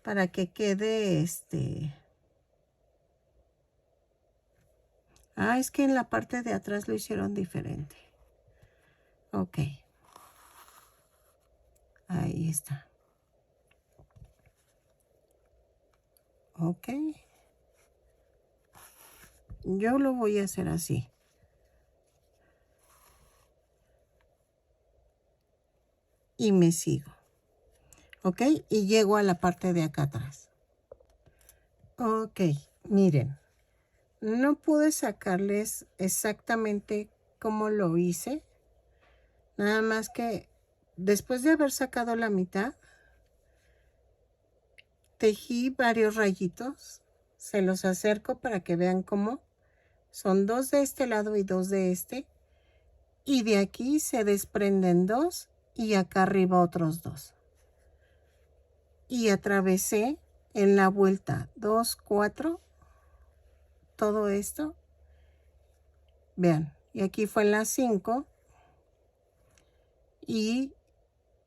Para que quede Ah, es que en la parte de atrás lo hicieron diferente. Ok. Ahí está. Ok. Yo lo voy a hacer así. Y me sigo. ¿Ok? Y llego a la parte de acá atrás. Ok, miren. No pude sacarles exactamente cómo lo hice. Nada más que después de haber sacado la mitad, tejí varios rayitos. Se los acerco para que vean cómo son 2 de este lado y 2 de este. Y de aquí se desprenden 2 y acá arriba otros 2. Y atravesé en la vuelta 2, 4, todo esto. Vean, y aquí fue en la 5. Y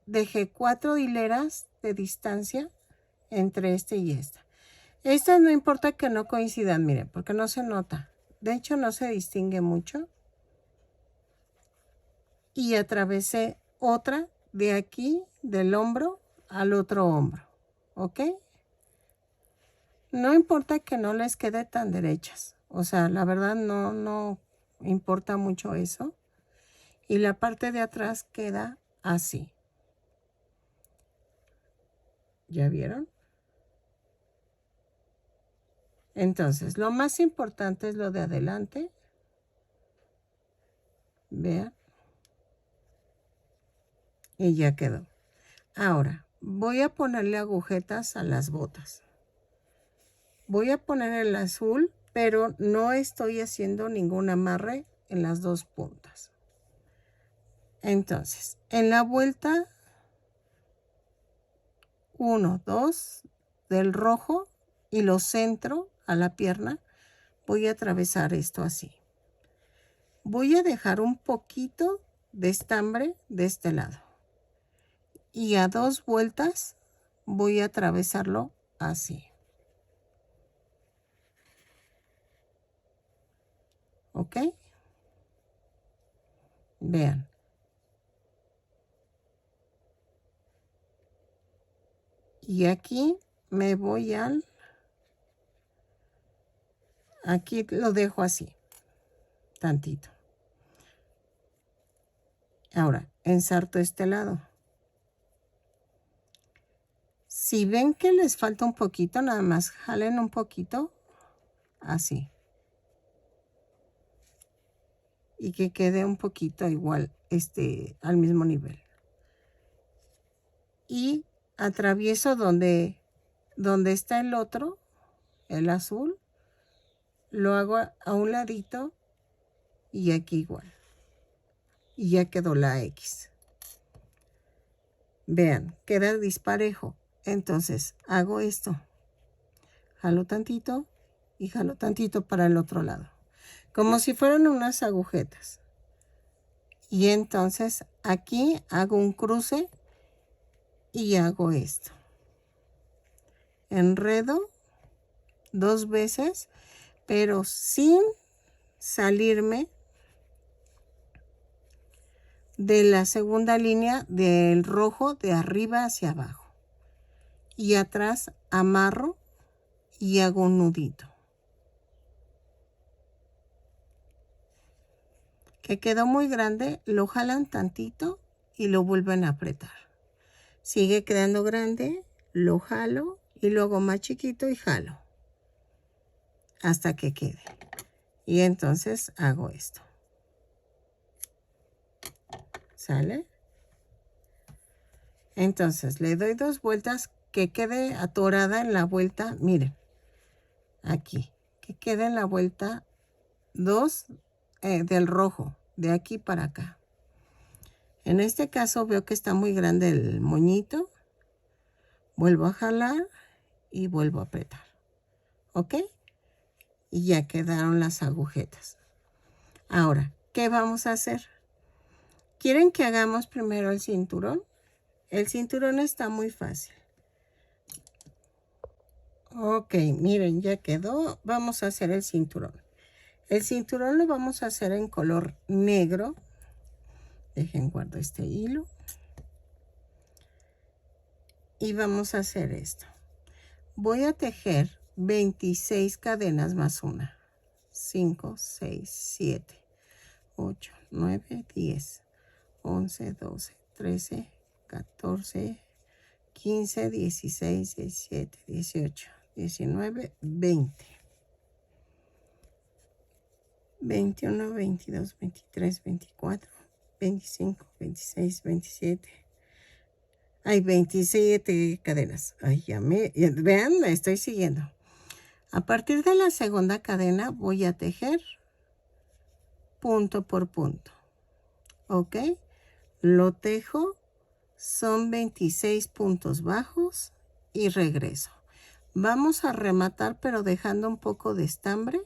dejé 4 hileras de distancia entre este y esta. Estas no importa que no coincidan, miren, porque no se nota. De hecho, no se distingue mucho. Y atravesé otra de aquí, del hombro al otro hombro. ¿Ok? No importa que no les quede tan derechas. O sea, la verdad no importa mucho eso. Y la parte de atrás queda así. ¿Ya vieron? Entonces, lo más importante es lo de adelante. Vean. Y ya quedó. Ahora, voy a ponerle agujetas a las botas. Voy a poner el azul, pero no estoy haciendo ningún amarre en las 2 puntas. Entonces, en la vuelta 1, 2 del rojo y lo centro a la pierna, voy a atravesar esto así. Voy a dejar un poquito de estambre de este lado. Y a 2 vueltas voy a atravesarlo así. ¿Ok? Vean. Y aquí me voy al... Aquí lo dejo así. Tantito. Ahora, ensarto este lado. Si ven que les falta un poquito, nada más jalen un poquito. Así. Y que quede un poquito igual, al mismo nivel. Y atravieso donde está el otro, el azul. Lo hago a un ladito y aquí igual. Y ya quedó la X. Vean, queda disparejo. Entonces hago esto. Jalo tantito y jalo tantito para el otro lado. Como si fueran unas agujetas. Y entonces aquí hago un cruce y hago esto. Enredo 2 veces, pero sin salirme de la segunda línea del rojo de arriba hacia abajo. Y atrás amarro y hago un nudito. Que quedó muy grande, lo jalan tantito y lo vuelven a apretar. Sigue quedando grande, lo jalo y lo hago más chiquito y jalo. Hasta que quede. Y entonces hago esto. ¿Sale? Entonces le doy 2 vueltas que quede atorada en la vuelta. Miren, aquí. Que quede en la vuelta 2 del rojo, de aquí para acá. En este caso veo que está muy grande el moñito. Vuelvo a jalar y vuelvo a apretar. ¿Ok? Y ya quedaron las agujetas. Ahora, ¿qué vamos a hacer? ¿Quieren que hagamos primero el cinturón? El cinturón está muy fácil. Ok, miren, ya quedó. Vamos a hacer el cinturón. El cinturón lo vamos a hacer en color negro. Dejen guardar este hilo. Y vamos a hacer esto. Voy a tejer 26 cadenas más una. 5, 6, 7, 8, 9, 10, 11, 12, 13, 14, 15, 16, 17, 18, 19, 20. 21, 22, 23, 24, 25, 26, 27. Hay 27 cadenas. Ay, vean, la estoy siguiendo. A partir de la segunda cadena voy a tejer punto por punto. ¿Ok? Lo tejo, son 26 puntos bajos y regreso. Vamos a rematar, pero dejando un poco de estambre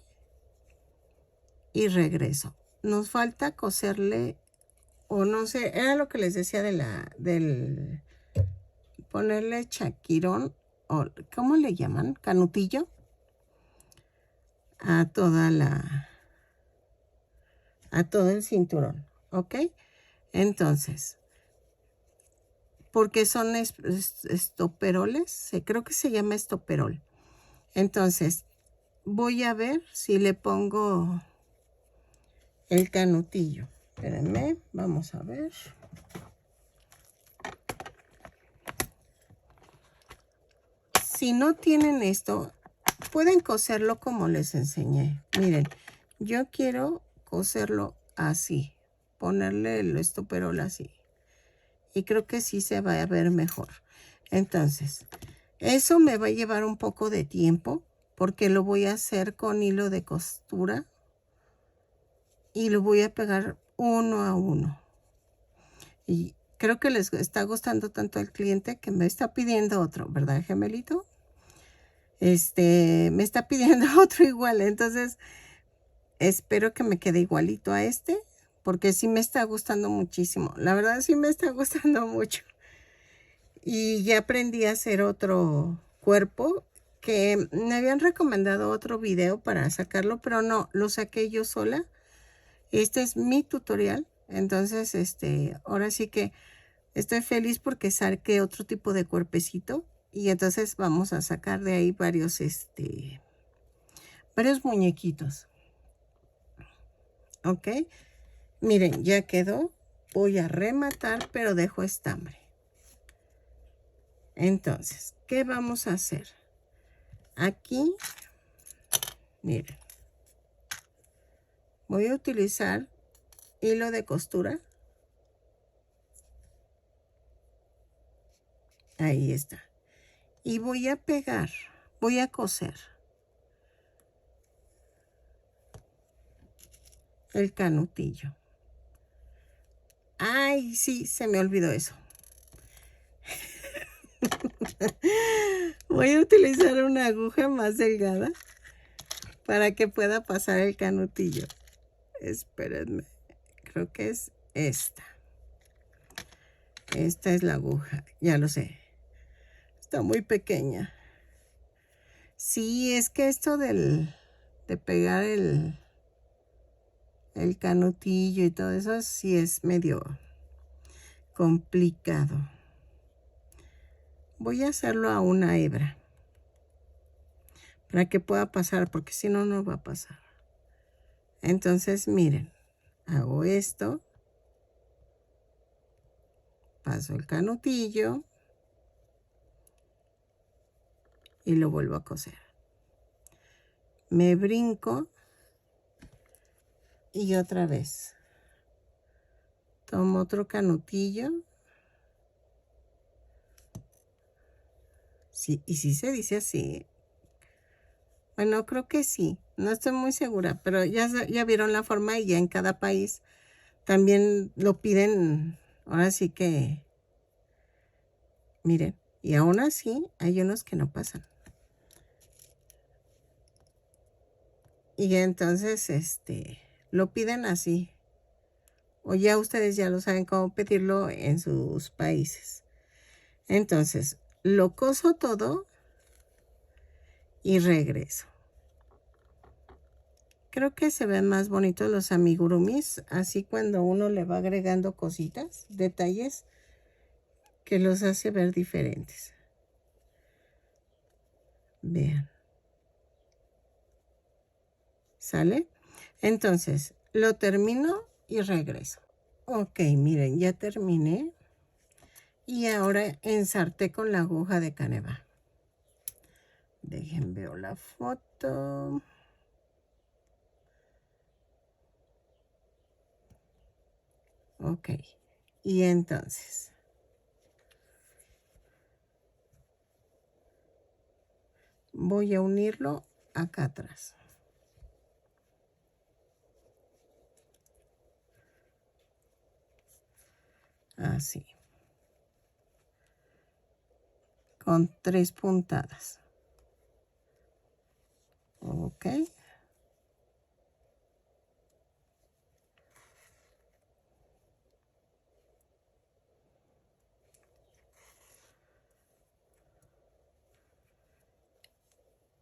y regreso. Nos falta coserle, o no sé, era lo que les decía del ponerle chaquirón, o ¿cómo le llaman? Canutillo a todo el cinturón, ¿ok? Entonces, porque son estoperoles, creo que se llama estoperol. Entonces, voy a ver si le pongo el canutillo. Espérenme, vamos a ver. Si no tienen esto, pueden coserlo como les enseñé. Miren, yo quiero coserlo así, ponerle el estoperol así. Y creo que sí se va a ver mejor. Entonces, eso me va a llevar un poco de tiempo porque lo voy a hacer con hilo de costura y lo voy a pegar uno a uno. Y creo que les está gustando tanto al cliente que me está pidiendo otro, ¿verdad, gemelito? Me está pidiendo otro igual, entonces espero que me quede igualito a este, porque sí me está gustando muchísimo. La verdad sí me está gustando mucho. Y ya aprendí a hacer otro cuerpo que me habían recomendado otro video para sacarlo, pero no, lo saqué yo sola. Este es mi tutorial, entonces ahora sí que estoy feliz porque saqué otro tipo de cuerpecito y entonces vamos a sacar de ahí varios muñequitos. ¿Ok? Miren, ya quedó. Voy a rematar, pero dejo estambre. Entonces, ¿qué vamos a hacer? Aquí, miren, voy a utilizar hilo de costura. Ahí está. Y voy a pegar, voy a coser el canutillo. Ay, sí, se me olvidó eso. Voy a utilizar una aguja más delgada para que pueda pasar el canutillo. Espérenme, creo que es esta. Esta es la aguja, ya lo sé. Está muy pequeña. Sí, es que esto de pegar el canutillo y todo eso sí es medio complicado. Voy a hacerlo a una hebra para que pueda pasar, porque si no, no va a pasar. Entonces, miren, hago esto, paso el canutillo y lo vuelvo a coser. Me brinco y otra vez tomo otro canutillo. Sí, y sí se dice así. Bueno, creo que sí. No estoy muy segura, pero ya vieron la forma y ya en cada país también lo piden. Ahora sí que, miren, y aún así hay unos que no pasan. Y entonces, lo piden así. O ya ustedes ya lo saben cómo pedirlo en sus países. Entonces, lo coso todo y regreso. Creo que se ven más bonitos los amigurumis, así cuando uno le va agregando cositas, detalles que los hace ver diferentes. Vean. ¿Sale? Entonces, lo termino y regreso. Ok, miren, ya terminé. Y ahora ensarté con la aguja de caneva. Dejen ver la foto. Ok. Y entonces voy a unirlo acá atrás. Así. Con 3 puntadas. Ok.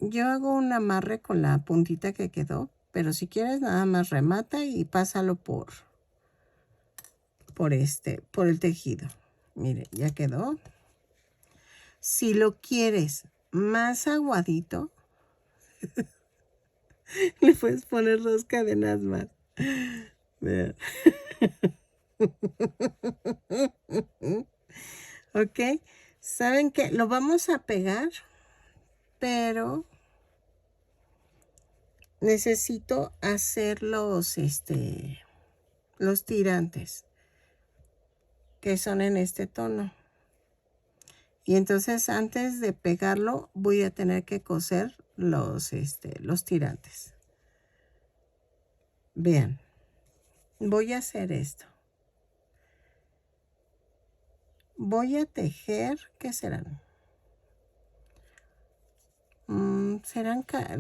Yo hago un amarre con la puntita que quedó, pero si quieres nada más remata y pásalo por el tejido. Mire, ya quedó. Si lo quieres más aguadito, le puedes poner 2 cadenas más. Vean. Ok, ¿saben qué? Lo vamos a pegar, pero necesito hacer los tirantes, que son en este tono. Y entonces antes de pegarlo voy a tener que coser los tirantes. Vean, voy a hacer esto. Voy a tejer, ¿qué serán?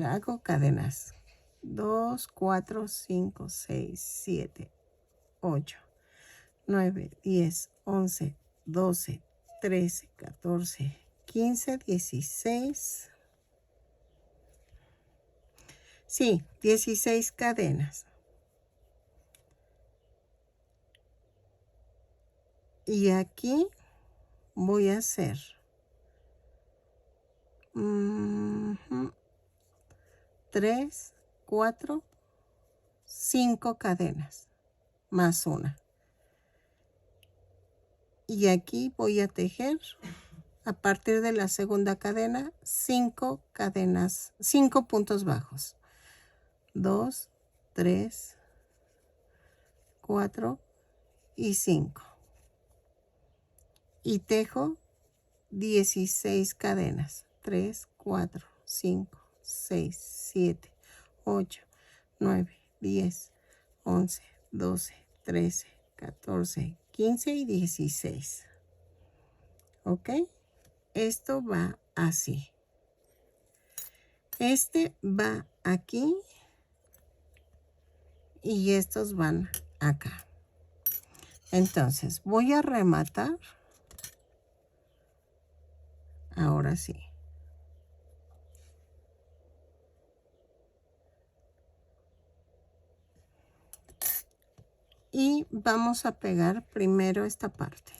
Hago cadenas. 2, 4, 5, 6, 7, 8, 9, 10, 11, 12, 13, 14, 15, 16. Sí, 16 cadenas. Y aquí voy a hacer 3, 4, 5 cadenas más una. Y aquí voy a tejer a partir de la segunda cadena 5 cadenas, 5 puntos bajos. 2, 3, 4 y 5. Y tejo 16 cadenas. 3, 4, 5, 6, 7, 8, 9, 10, 11, 12, 13, 14, 15 y 16. ¿Ok? Esto va así. Este va aquí y estos van acá. Entonces voy a rematar. Ahora sí. Y vamos a pegar primero esta parte.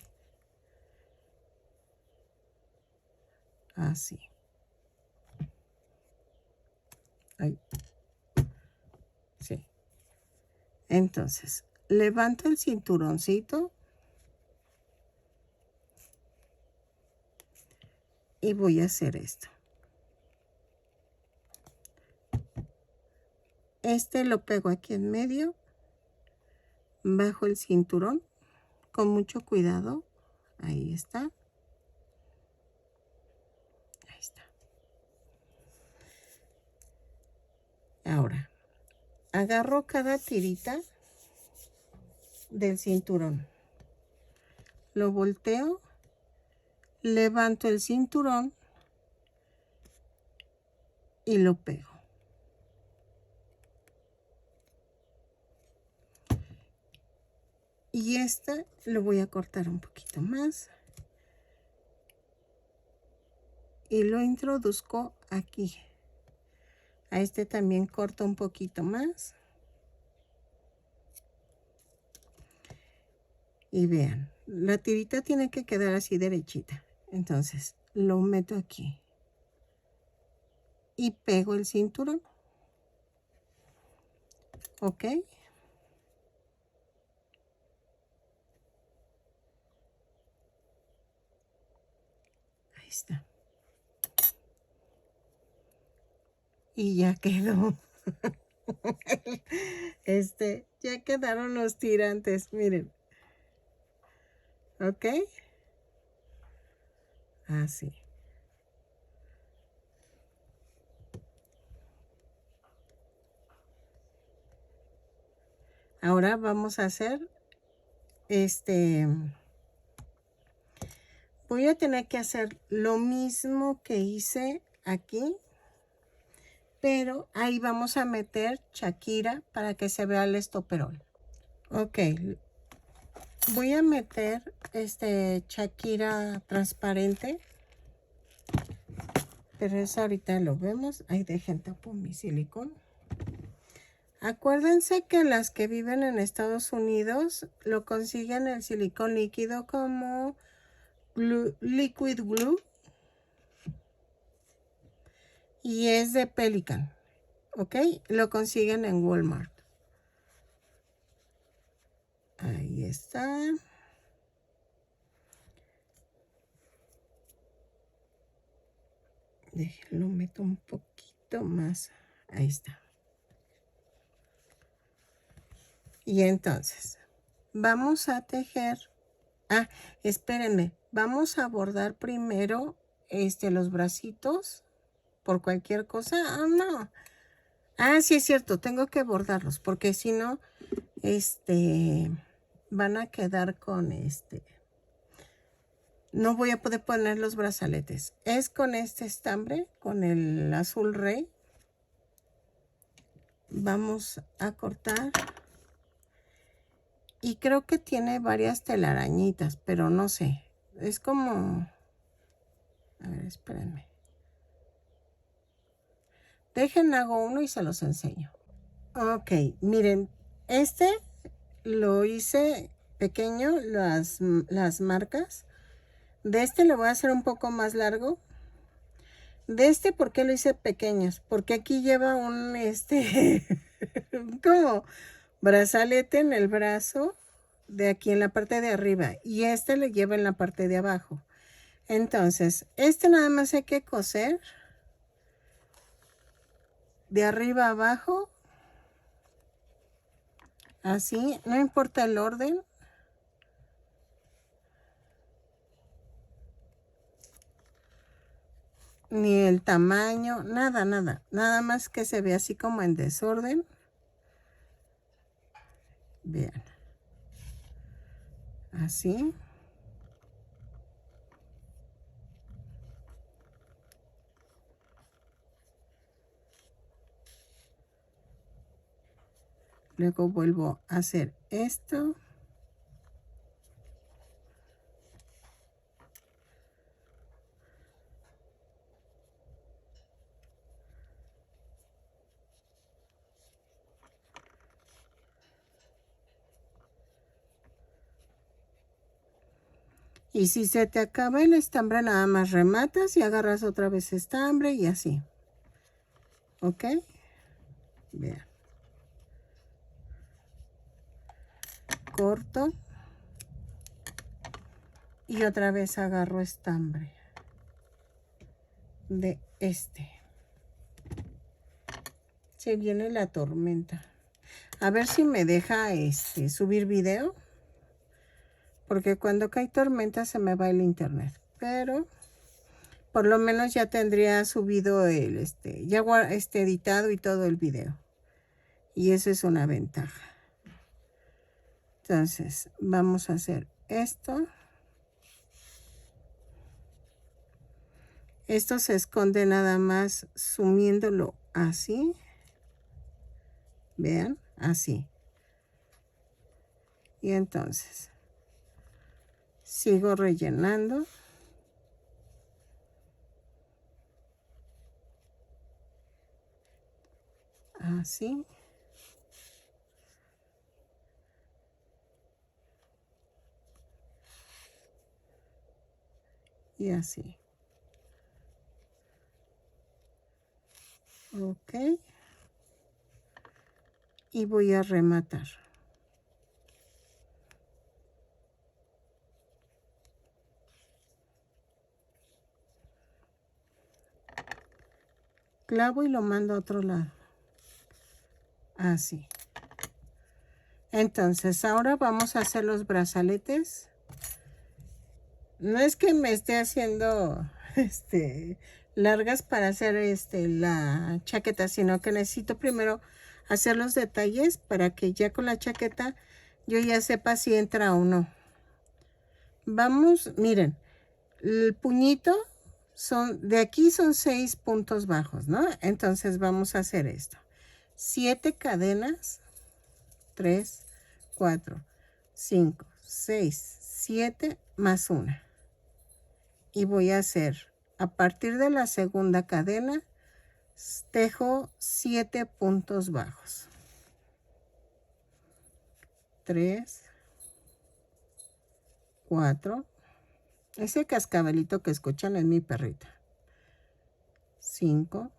Así. Ay. Sí. Entonces, levanto el cinturoncito y voy a hacer esto. Lo pego aquí en medio, bajo el cinturón, con mucho cuidado. Ahí está. Ahí está. Ahora, agarro cada tirita del cinturón. Lo volteo, levanto el cinturón y lo pego. Y lo voy a cortar un poquito más. Y lo introduzco aquí. A también corto un poquito más. Y vean, la tirita tiene que quedar así derechita. Entonces, lo meto aquí. Y pego el cinturón. ¿Ok? Ahí está. Y ya quedó. Ya quedaron los tirantes, miren. ¿Ok? Así. Ahora vamos a hacer voy a tener que hacer lo mismo que hice aquí, pero ahí vamos a meter Shakira para que se vea el estoperol. Ok, voy a meter Shakira transparente, pero eso ahorita lo vemos. Ahí dejen tapo mi silicón. Acuérdense que las que viven en Estados Unidos lo consiguen el silicón líquido como liquid glue y es de Pelican, ¿ok? Lo consiguen en Walmart. Ahí está. Déjenlo, meto un poquito más. Ahí está. Y entonces, vamos a tejer. Ah, espérenme. Vamos a bordar primero los bracitos por cualquier cosa. Ah, no. Ah, sí es cierto, tengo que bordarlos porque si no, van a quedar con no voy a poder poner los brazaletes. Es con este estambre, con el azul rey. Vamos a cortar. Y creo que tiene varias telarañitas, pero no sé. Es como... A ver, espérenme. Dejen, hago uno y se los enseño. Ok, miren. Lo hice pequeño, las marcas. De le voy a hacer un poco más largo. De ¿por qué lo hice pequeños? Porque aquí lleva un, como brazalete en el brazo, de aquí en la parte de arriba. Y le lleva en la parte de abajo. Entonces, nada más hay que coser de arriba a abajo. Así, no importa el orden. Ni el tamaño, nada, nada. Nada más que se ve así como en desorden. Vean. Así. Luego vuelvo a hacer esto. Y si se te acaba el estambre, nada más rematas y agarras otra vez estambre y así. ¿Ok? Vean. Corto. Y otra vez agarro estambre. De Se viene la tormenta. A ver si me deja subir video. Porque cuando cae tormenta se me va el internet. Pero por lo menos ya tendría subido ya editado y todo el video. Y eso es una ventaja. Entonces, vamos a hacer esto. Esto se esconde nada más sumiéndolo así. Vean, así. Y entonces, sigo rellenando. Así. Y así. Ok. Y voy a rematar. Clavo y lo mando a otro lado. Así. Entonces, ahora vamos a hacer los brazaletes No es que me esté haciendo largas para hacer la chaqueta, sino que necesito primero hacer los detalles para que ya con la chaqueta yo ya sepa si entra o no. Vamos, miren, el puñito de aquí son 6 puntos bajos, ¿no? Entonces vamos a hacer esto. 7 cadenas, 3, 4, 5, 6, 7 más una. Y voy a hacer, a partir de la segunda cadena, tejo 7 puntos bajos. 3, 4. Ese cascabelito que escuchan es mi perrita. 5,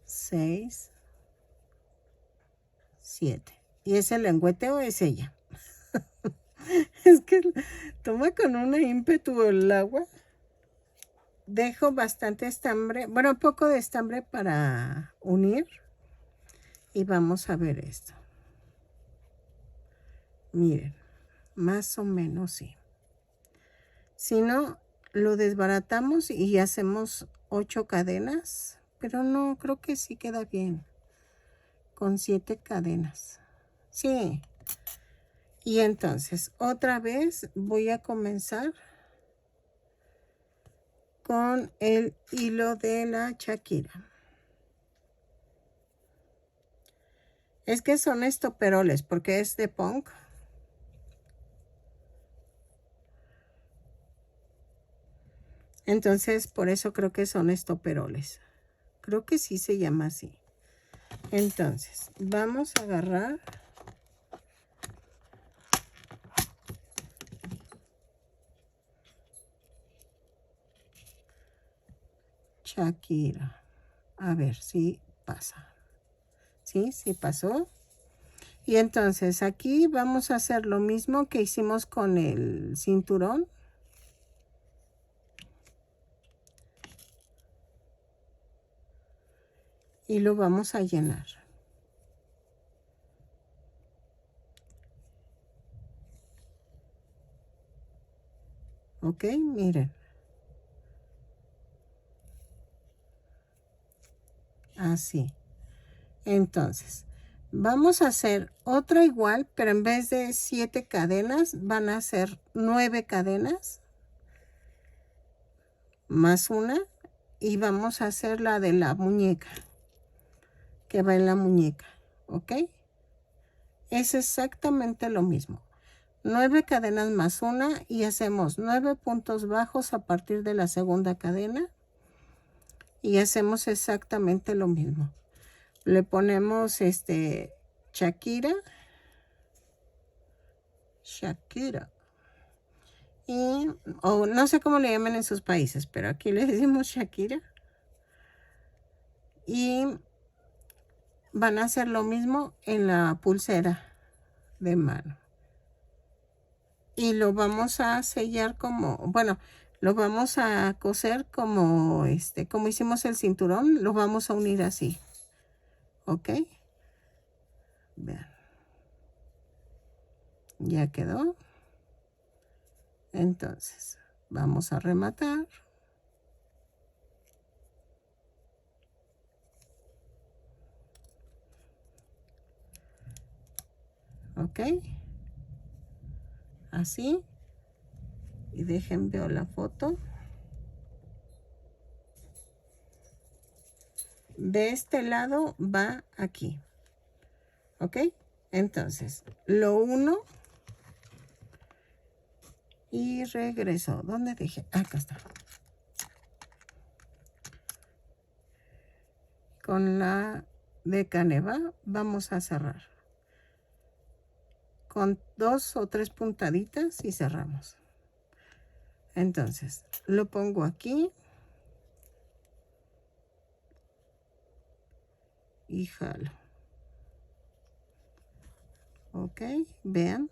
6, 7. Y ese lengüeteo es ella. Es que toma con un ímpetu el agua. Dejo bastante estambre, bueno, poco de estambre para unir. Y vamos a ver esto. Miren, más o menos sí. Si no, lo desbaratamos y hacemos 8 cadenas. Pero no, creo que sí queda bien. Con 7 cadenas. Sí. Y entonces, otra vez voy a comenzar con el hilo de la Shakira. Es que son estoperoles porque es de punk. Entonces, por eso creo que son estoperoles. Creo que sí se llama así. Entonces, vamos a agarrar Shakira. A ver si pasa. ¿Sí? Sí pasó. Y entonces aquí vamos a hacer lo mismo que hicimos con el cinturón. Y lo vamos a llenar. Ok, miren. Así. Entonces, vamos a hacer otra igual, pero en vez de 7 cadenas, van a ser 9 cadenas. Más una. Y vamos a hacer la de la muñeca. Que va en la muñeca. ¿Ok? Es exactamente lo mismo. 9 cadenas más una y hacemos 9 puntos bajos a partir de la segunda cadena. Y hacemos exactamente lo mismo. Le ponemos Shakira. Y, o no sé cómo le llaman en sus países, pero aquí le decimos Shakira. Y van a hacer lo mismo en la pulsera de mano. Y lo vamos a sellar como, bueno, lo vamos a coser como como hicimos el cinturón, lo vamos a unir así. ¿Ok? Vean. Ya quedó. Entonces, vamos a rematar. ¿Ok? Así. Y dejen ver la foto. De este lado va aquí. ¿Ok? Entonces, lo uno. Y regreso. ¿Dónde dejé? Acá está. Con la de Caneva vamos a cerrar. Con 2 o 3 puntaditas y cerramos. Entonces, lo pongo aquí. Y jalo. Ok, vean.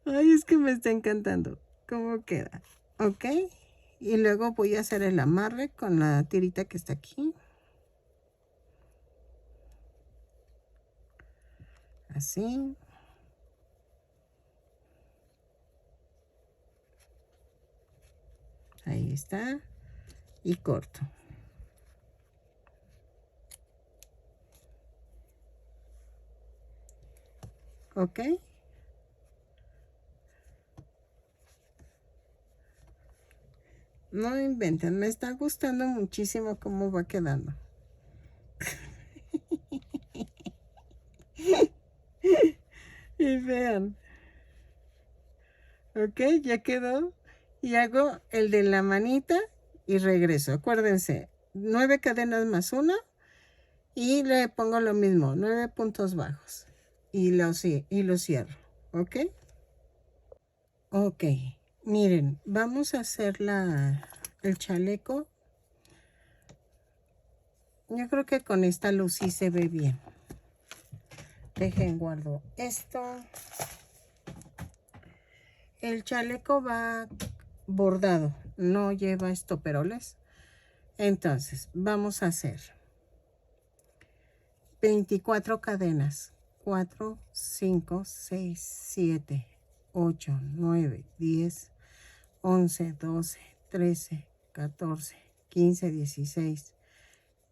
Ay, es que me está encantando. ¿Cómo queda? Ok. Y luego voy a hacer el amarre con la tirita que está aquí. Así. Ahí está. Y corto. ¿Ok? No inventen, me está gustando muchísimo cómo va quedando. Y vean. Ok, ya quedó. Y hago el de la manita y regreso. Acuérdense, 9 cadenas más una. Y le pongo lo mismo, 9 puntos bajos. Y lo cierro. ¿Ok? Ok. Miren, vamos a hacer el chaleco. Yo creo que con esta luz sí se ve bien. Dejen, guardo esto. El chaleco va bordado, no lleva estoperoles. Entonces, vamos a hacer 24 cadenas. 4, 5, 6, 7, 8, 9, 10, 11, 12, 13, 14, 15, 16,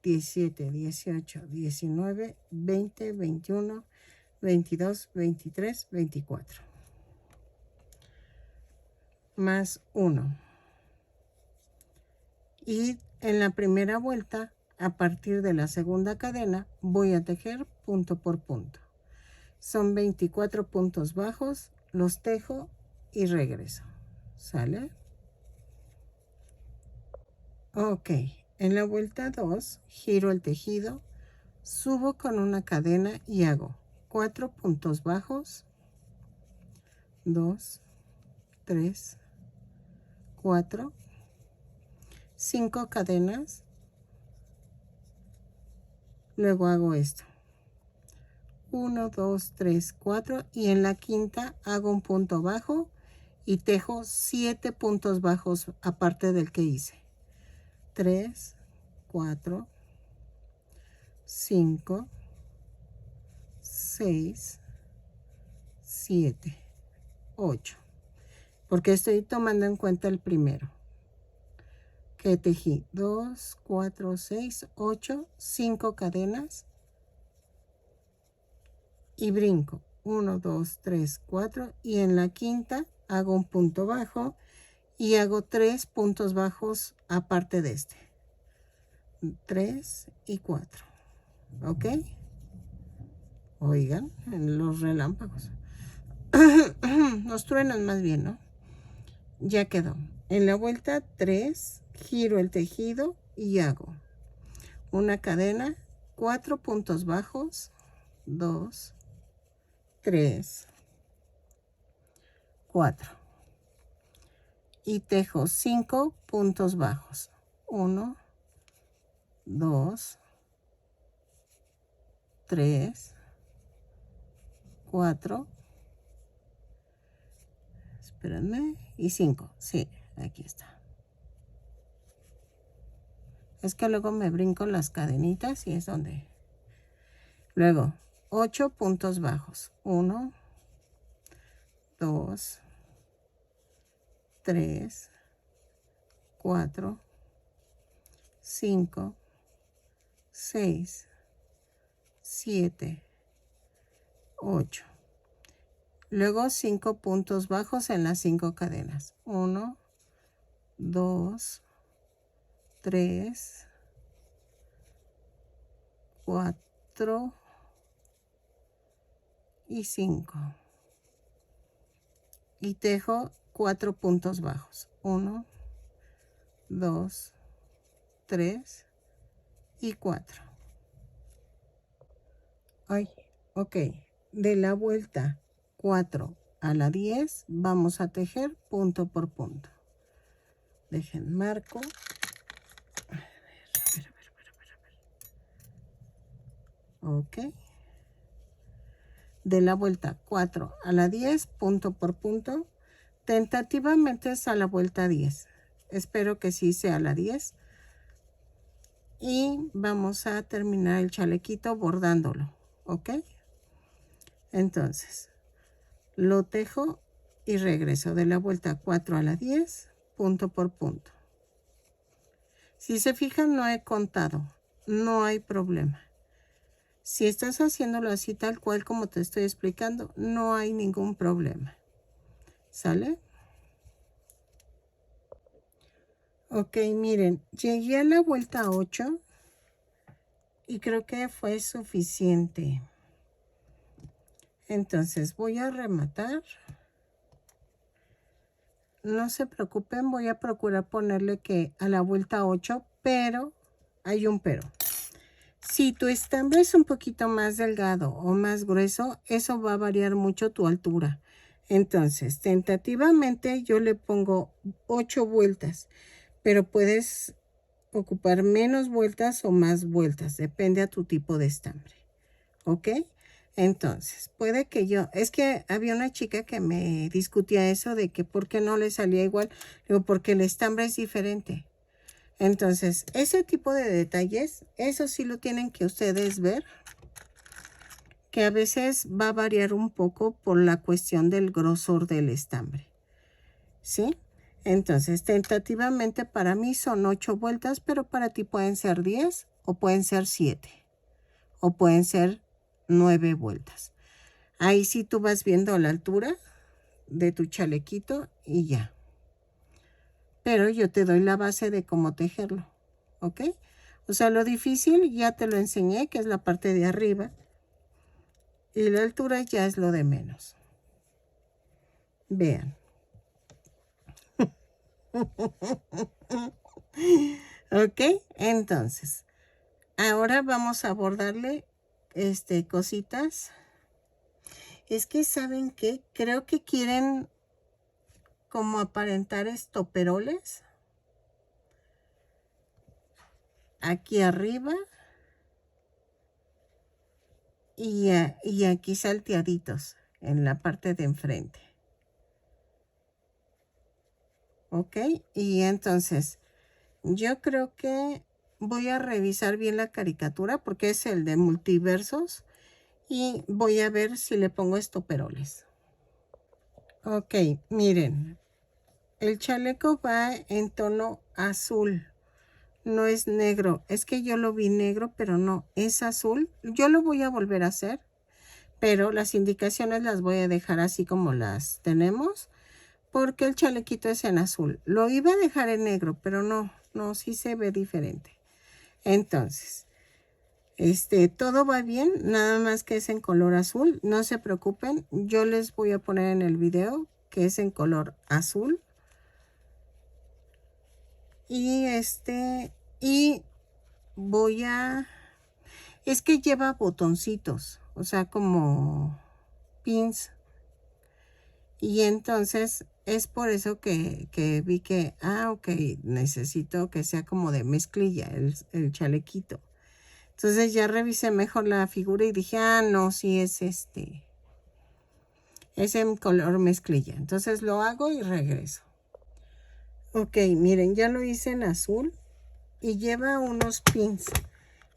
17, 18, 19, 20, 21, 22, 23, 24. Más 1. Y en la primera vuelta, a partir de la segunda cadena, voy a tejer punto por punto. Son 24 puntos bajos, los tejo y regreso. ¿Sale? Ok, en la vuelta 2, giro el tejido, subo con una cadena y hago 4 puntos bajos, 2, 3, 4, 5 cadenas, luego hago esto. 1, 2, 3, 4 y en la quinta hago un punto bajo y tejo 7 puntos bajos aparte del que hice. 3, 4, 5, 6, 7, 8. Porque estoy tomando en cuenta el primero. Que tejí 2, 4, 6, 8, 5 cadenas. Y brinco 1, 2, 3, 4 y en la quinta hago un punto bajo y hago 3 puntos bajos aparte de este. 3 y 4. ¿Ok? Oigan, en los relámpagos. Los truenos más bien, ¿no? Ya quedó. En la vuelta 3, giro el tejido y hago una cadena, 4 puntos bajos, 2, 3, 4. Y tejo 5 puntos bajos. 1, 2, 3, 4, espérenme, y 5. Sí, aquí está. Es que luego me brinco las cadenitas y es donde. Luego, 8 puntos bajos. 1, 2, 3, 4, 5, 6, 7, 8. Luego 5 puntos bajos en las 5 cadenas. 1, 2, 3, 4 y 5. Y tejo 4 puntos bajos. 1, 2, 3 y 4. Ay, ok. De la vuelta 4 a la 10 vamos a tejer punto por punto. Dejen marco. A ver. Ok. De la vuelta 4 a la 10, punto por punto. Tentativamente es a la vuelta 10. Espero que sí sea la 10. Y vamos a terminar el chalequito bordándolo, ¿ok? Entonces, lo tejo y regreso de la vuelta 4 a la 10, punto por punto. Si se fijan, no he contado, no hay problema. Si estás haciéndolo así tal cual como te estoy explicando, no hay ningún problema. ¿Sale? Ok, miren, llegué a la vuelta 8 y creo que fue suficiente. Entonces voy a rematar. No se preocupen, voy a procurar ponerle que a la vuelta 8, pero hay un pero. Si tu estambre es un poquito más delgado o más grueso, eso va a variar mucho tu altura. Entonces, tentativamente yo le pongo 8 vueltas, pero puedes ocupar menos vueltas o más vueltas, depende a tu tipo de estambre. ¿Ok? Entonces, puede que es que había una chica que me discutía eso de que por qué no le salía igual. Digo, porque el estambre es diferente. Entonces, ese tipo de detalles, eso sí lo tienen que ustedes ver, que a veces va a variar un poco por la cuestión del grosor del estambre. ¿Sí? Entonces, tentativamente para mí son 8 vueltas, pero para ti pueden ser 10 o pueden ser 7 o pueden ser 9 vueltas. Ahí sí tú vas viendo la altura de tu chalequito y ya. Pero yo te doy la base de cómo tejerlo, ¿ok? O sea, lo difícil ya te lo enseñé, que es la parte de arriba. Y la altura ya es lo de menos. Vean. ¿Ok? Entonces, ahora vamos a bordarle cositas. Es que, ¿saben qué? Creo que quieren como aparentar estoperoles aquí arriba y aquí salteaditos en la parte de enfrente. ¿Ok? Y entonces, yo creo que voy a revisar bien la caricatura porque es el de multiversos y voy a ver si le pongo estoperoles. Ok, miren, el chaleco va en tono azul, no es negro. Es que yo lo vi negro, pero no, es azul. Yo lo voy a volver a hacer, pero las indicaciones las voy a dejar así como las tenemos, porque el chalequito es en azul. Lo iba a dejar en negro, pero no, sí se ve diferente. Entonces, todo va bien, nada más que es en color azul. No se preocupen, yo les voy a poner en el video que es en color azul. Y y voy a... Es que lleva botoncitos, o sea, como pins. Y entonces es por eso que vi que, ok, necesito que sea como de mezclilla el chalequito. Entonces ya revisé mejor la figura y dije, no, sí es es en color mezclilla. Entonces lo hago y regreso. Ok, miren, ya lo hice en azul y lleva unos pins.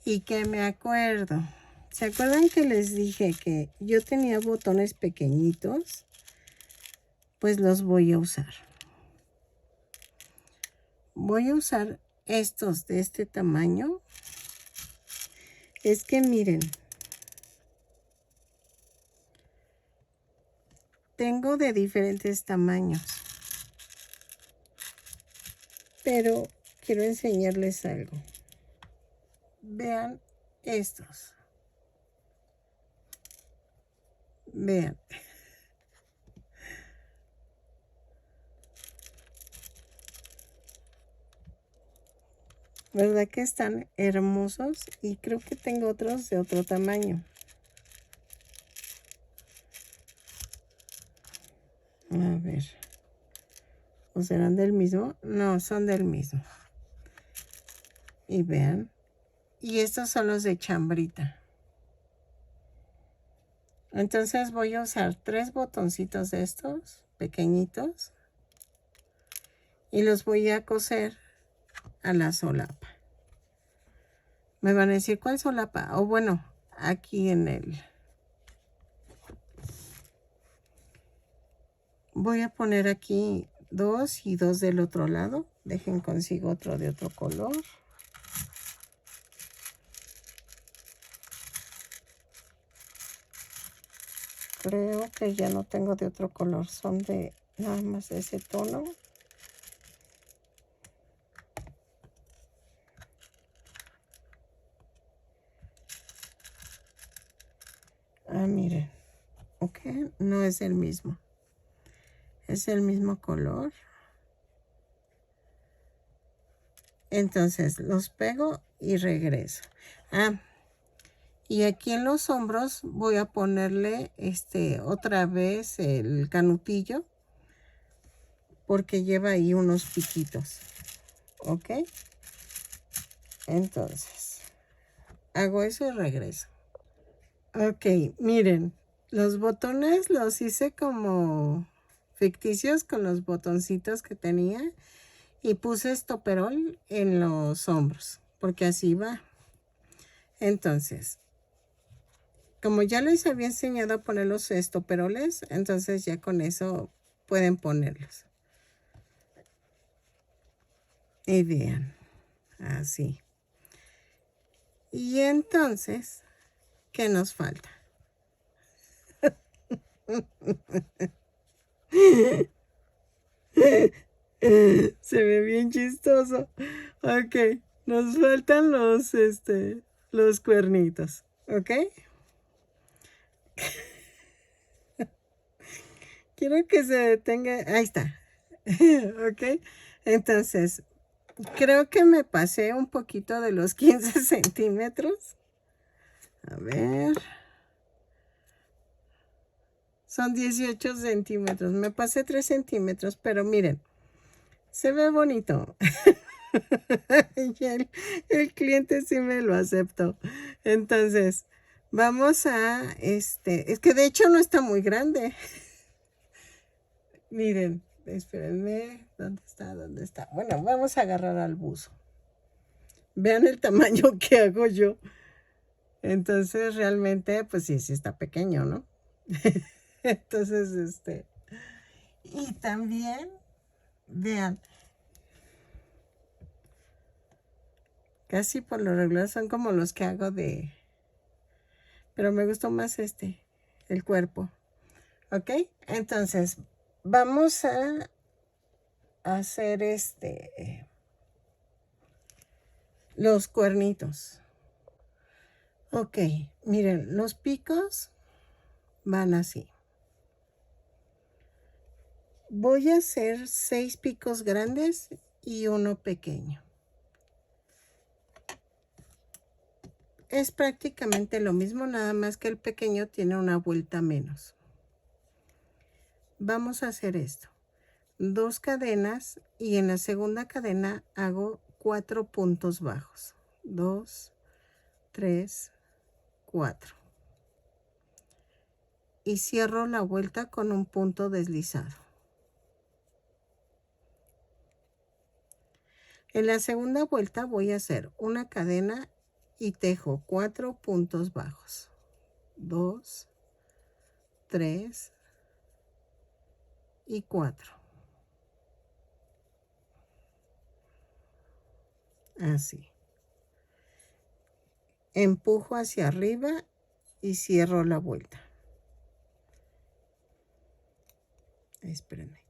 Y que me acuerdo, ¿se acuerdan que les dije que yo tenía botones pequeñitos? Pues los voy a usar. Voy a usar estos de este tamaño. Es que miren, tengo de diferentes tamaños, pero quiero enseñarles algo. Vean estos. Vean. ¿Verdad que están hermosos? Y creo que tengo otros de otro tamaño. A ver. ¿O serán del mismo? No, son del mismo. Y vean. Y estos son los de chambrita. Entonces voy a usar 3 botoncitos de estos pequeñitos. y los voy a coser a la solapa. Me van a decir, ¿cuál solapa? O bueno, aquí en el... Voy a poner aquí 2 y 2 del otro lado. Dejen consigo otro de otro color. Creo que ya no tengo de otro color. Son de nada más de ese tono. Ah, miren. Ok, no es el mismo. Es el mismo color. Entonces los pego y regreso. Ah, y aquí en los hombros voy a ponerle otra vez el canutillo, porque lleva ahí unos piquitos. Ok. Entonces hago eso y regreso. Ok, miren, los botones los hice como ficticios con los botoncitos que tenía y puse estoperol en los hombros, porque así va. Entonces, como ya les había enseñado a poner los estoperoles, entonces ya con eso pueden ponerlos. Y vean, así. Y entonces, ¿qué nos falta? Se ve bien chistoso. Ok, nos faltan los cuernitos, ¿ok? Quiero que se detenga. Ahí está. Ok, entonces, creo que me pasé un poquito de los 15 centímetros. A ver. Son 18 centímetros. Me pasé 3 centímetros, pero miren, se ve bonito. Y el cliente sí me lo aceptó. Entonces, vamos a, es que de hecho no está muy grande. Miren, espérenme, ¿dónde está? ¿Dónde está? Bueno, vamos a agarrar al buzo. Vean el tamaño que hago yo. Entonces, realmente, pues sí, sí está pequeño, ¿no? Entonces, y también, vean, casi por lo regular son como los que hago de... Pero me gustó más el cuerpo. ¿Ok? Entonces, vamos a hacer los cuernitos. Ok, miren, los picos van así. Voy a hacer 6 picos grandes y uno pequeño. Es prácticamente lo mismo, nada más que el pequeño tiene una vuelta menos. Vamos a hacer esto. 2 cadenas y en la segunda cadena hago 4 puntos bajos. 2, 3, 4. Y cierro la vuelta con un punto deslizado. En la segunda vuelta voy a hacer una cadena y tejo 4 puntos bajos. 2, 3 y 4. Así. Empujo hacia arriba y cierro la vuelta. Espérenme.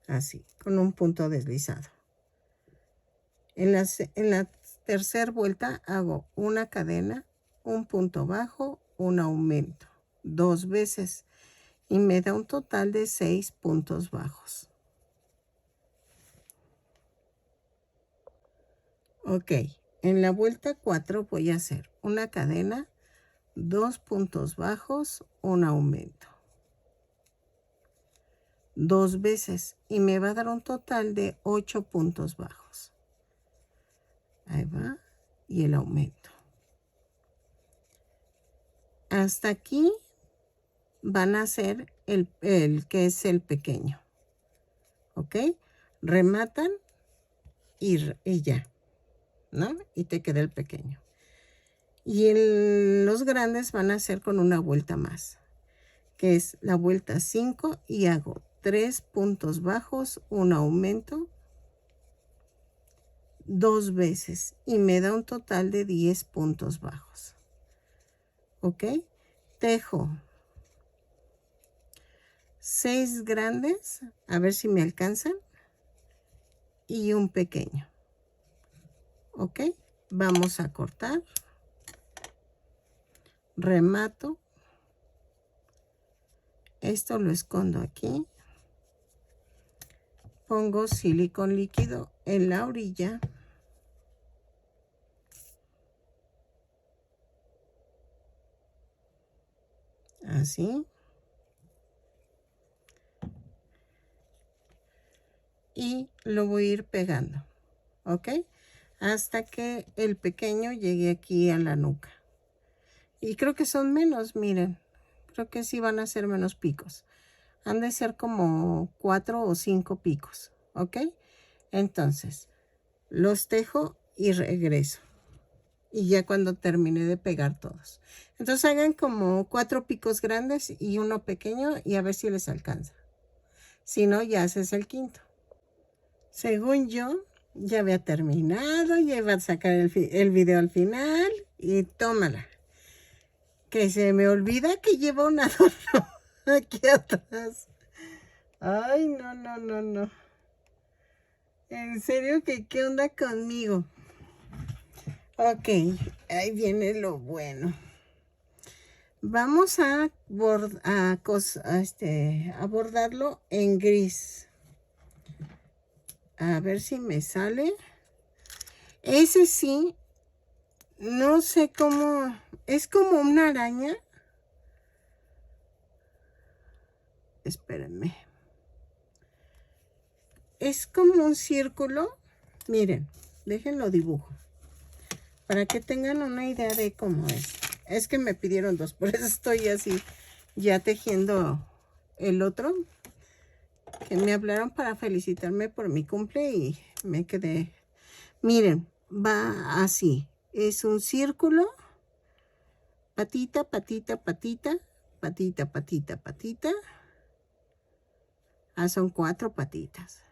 Así, con un punto deslizado. En la tercera vuelta hago una cadena, un punto bajo, un aumento, 2 veces y me da un total de 6 puntos bajos. Ok, en la vuelta 4 voy a hacer una cadena, 2 puntos bajos, un aumento, 2 veces y me va a dar un total de 8 puntos bajos. Ahí va. Y el aumento. Hasta aquí van a ser el que es el pequeño. ¿Ok? rematan y ya, ¿no? Y te queda el pequeño. Y los grandes van a hacer con una vuelta más, que es la vuelta 5, y hago 3 puntos bajos, un aumento 2 veces y me da un total de 10 puntos bajos. ¿Ok? Tejo 6 grandes, a ver si me alcanzan, y un pequeño. ¿Ok? Vamos a cortar, remato, esto lo escondo aquí, pongo silicón líquido en la orilla, así, y lo voy a ir pegando, ¿ok? Hasta que el pequeño llegue aquí a la nuca. Y creo que son menos, miren, creo que sí van a ser menos picos. Han de ser como 4 o 5 picos, ¿ok? Entonces, los tejo y regreso. Y ya cuando termine de pegar todos. Entonces hagan como 4 picos grandes y uno pequeño y a ver si les alcanza. Si no, ya haces el quinto. Según yo, ya había terminado, ya iba a sacar el video al final y tómala. Que se me olvida que lleva un adorno aquí atrás. Ay, no, no, no, no. En serio que qué onda conmigo. Ok, ahí viene lo bueno. Vamos a bordarlo en gris. A ver si me sale. Ese sí, no sé cómo, es como una araña. Espérenme. Es como un círculo. Miren, déjenlo dibujo. Para que tengan una idea de cómo es. Es que me pidieron 2, por eso estoy así ya tejiendo el otro. Que me hablaron para felicitarme por mi cumple y me quedé. Miren, va así. Es un círculo. Patita, patita, patita. Patita, patita, patita. Ah, son 4 patitas.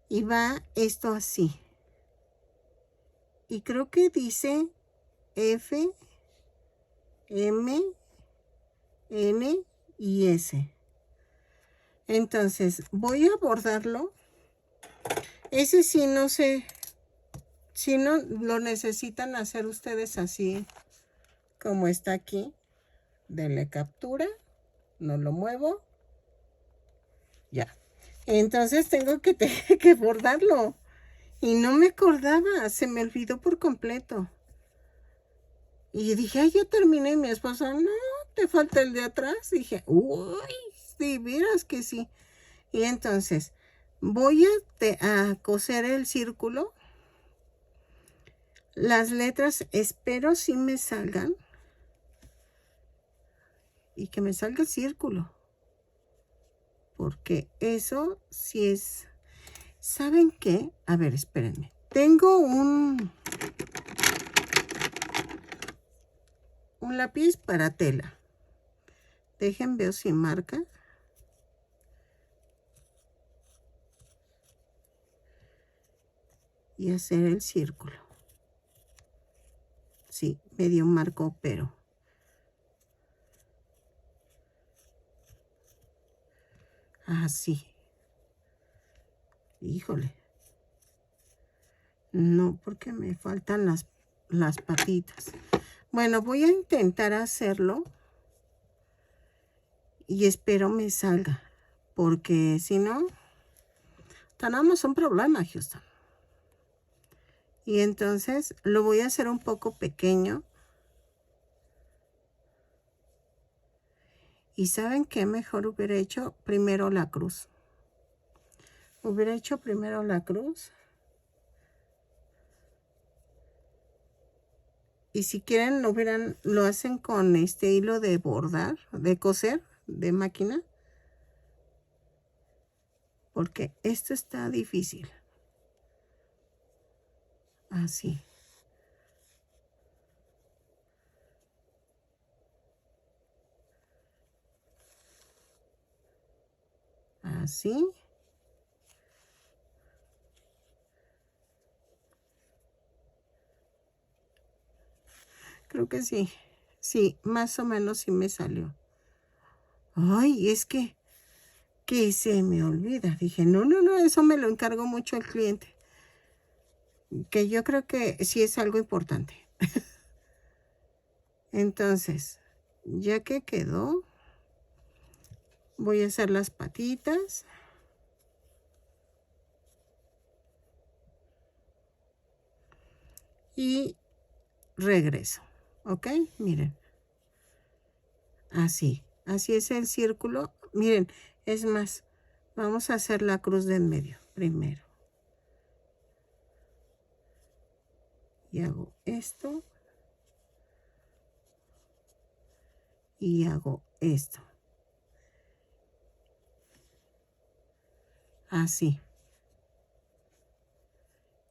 Y va esto así. Y creo que dice F, M, N y S. Entonces, voy a bordarlo. Ese sí, no sé. Si no, lo necesitan hacer ustedes así como está aquí. Denle captura. No lo muevo. Ya. Entonces tengo que bordarlo. Y no me acordaba. Se me olvidó por completo. Y dije, ay, ya terminé. Y mi esposo, no, te falta el de atrás. Dije, uy, sí, miras que sí. Y entonces voy a coser el círculo. Las letras espero si me salgan. Y que me salga el círculo. Porque eso sí es... ¿Saben qué? A ver, espérenme. Tengo un lápiz para tela. Dejen ver si marca. Y hacer el círculo. Sí, medio marco, pero... así. Híjole. No, porque me faltan las patitas. Bueno, voy a intentar hacerlo. Y espero me salga. Porque si no, tenemos un problema, Houston. Y entonces lo voy a hacer un poco pequeño. Y ¿saben qué? Mejor hubiera hecho primero la cruz. Hubiera hecho primero la cruz. Y si quieren, lo hacen con este hilo de bordar, de coser, de máquina. porque esto está difícil. Así. Así. Creo que sí. Sí, más o menos sí me salió. Ay, es que se me olvida. Dije, no, eso me lo encargó mucho el cliente. Que yo creo que sí es algo importante. Entonces, ya que quedó, voy a hacer las patitas. Y regreso. ¿Ok? Miren. Así. Así es el círculo. Miren, es más, vamos a hacer la cruz de en medio primero. Y hago esto. Y hago esto. Así.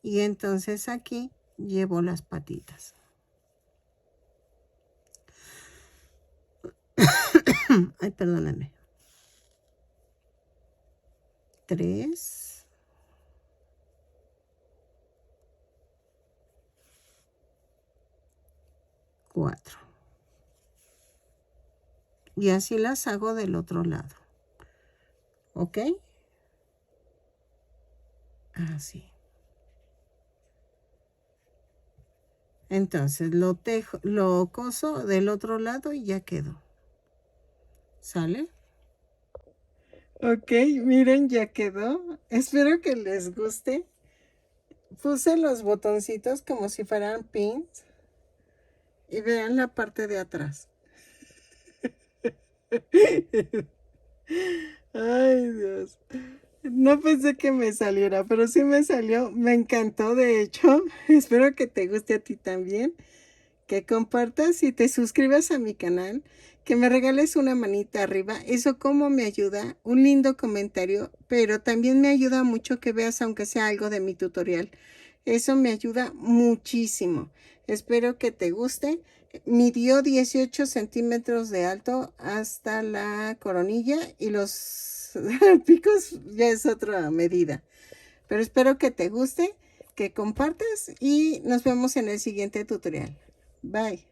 Y entonces aquí llevo las patitas. Ay, perdónenme. 3. 4. Y así las hago del otro lado. ¿Ok? Así. Entonces lo coso del otro lado y ya quedó. ¿Sale? Ok, miren, ya quedó. Espero que les guste. Puse los botoncitos como si fueran pins. Y vean la parte de atrás. Ay, Dios. No pensé que me saliera, pero sí me salió. Me encantó, de hecho. Espero que te guste a ti también. Que compartas y te suscribas a mi canal. Que me regales una manita arriba. Eso como me ayuda. Un lindo comentario. Pero también me ayuda mucho que veas aunque sea algo de mi tutorial. Eso me ayuda muchísimo. Espero que te guste. Midió 18 centímetros de alto hasta la coronilla y los picos ya es otra medida. Pero espero que te guste, que compartas y nos vemos en el siguiente tutorial. Bye.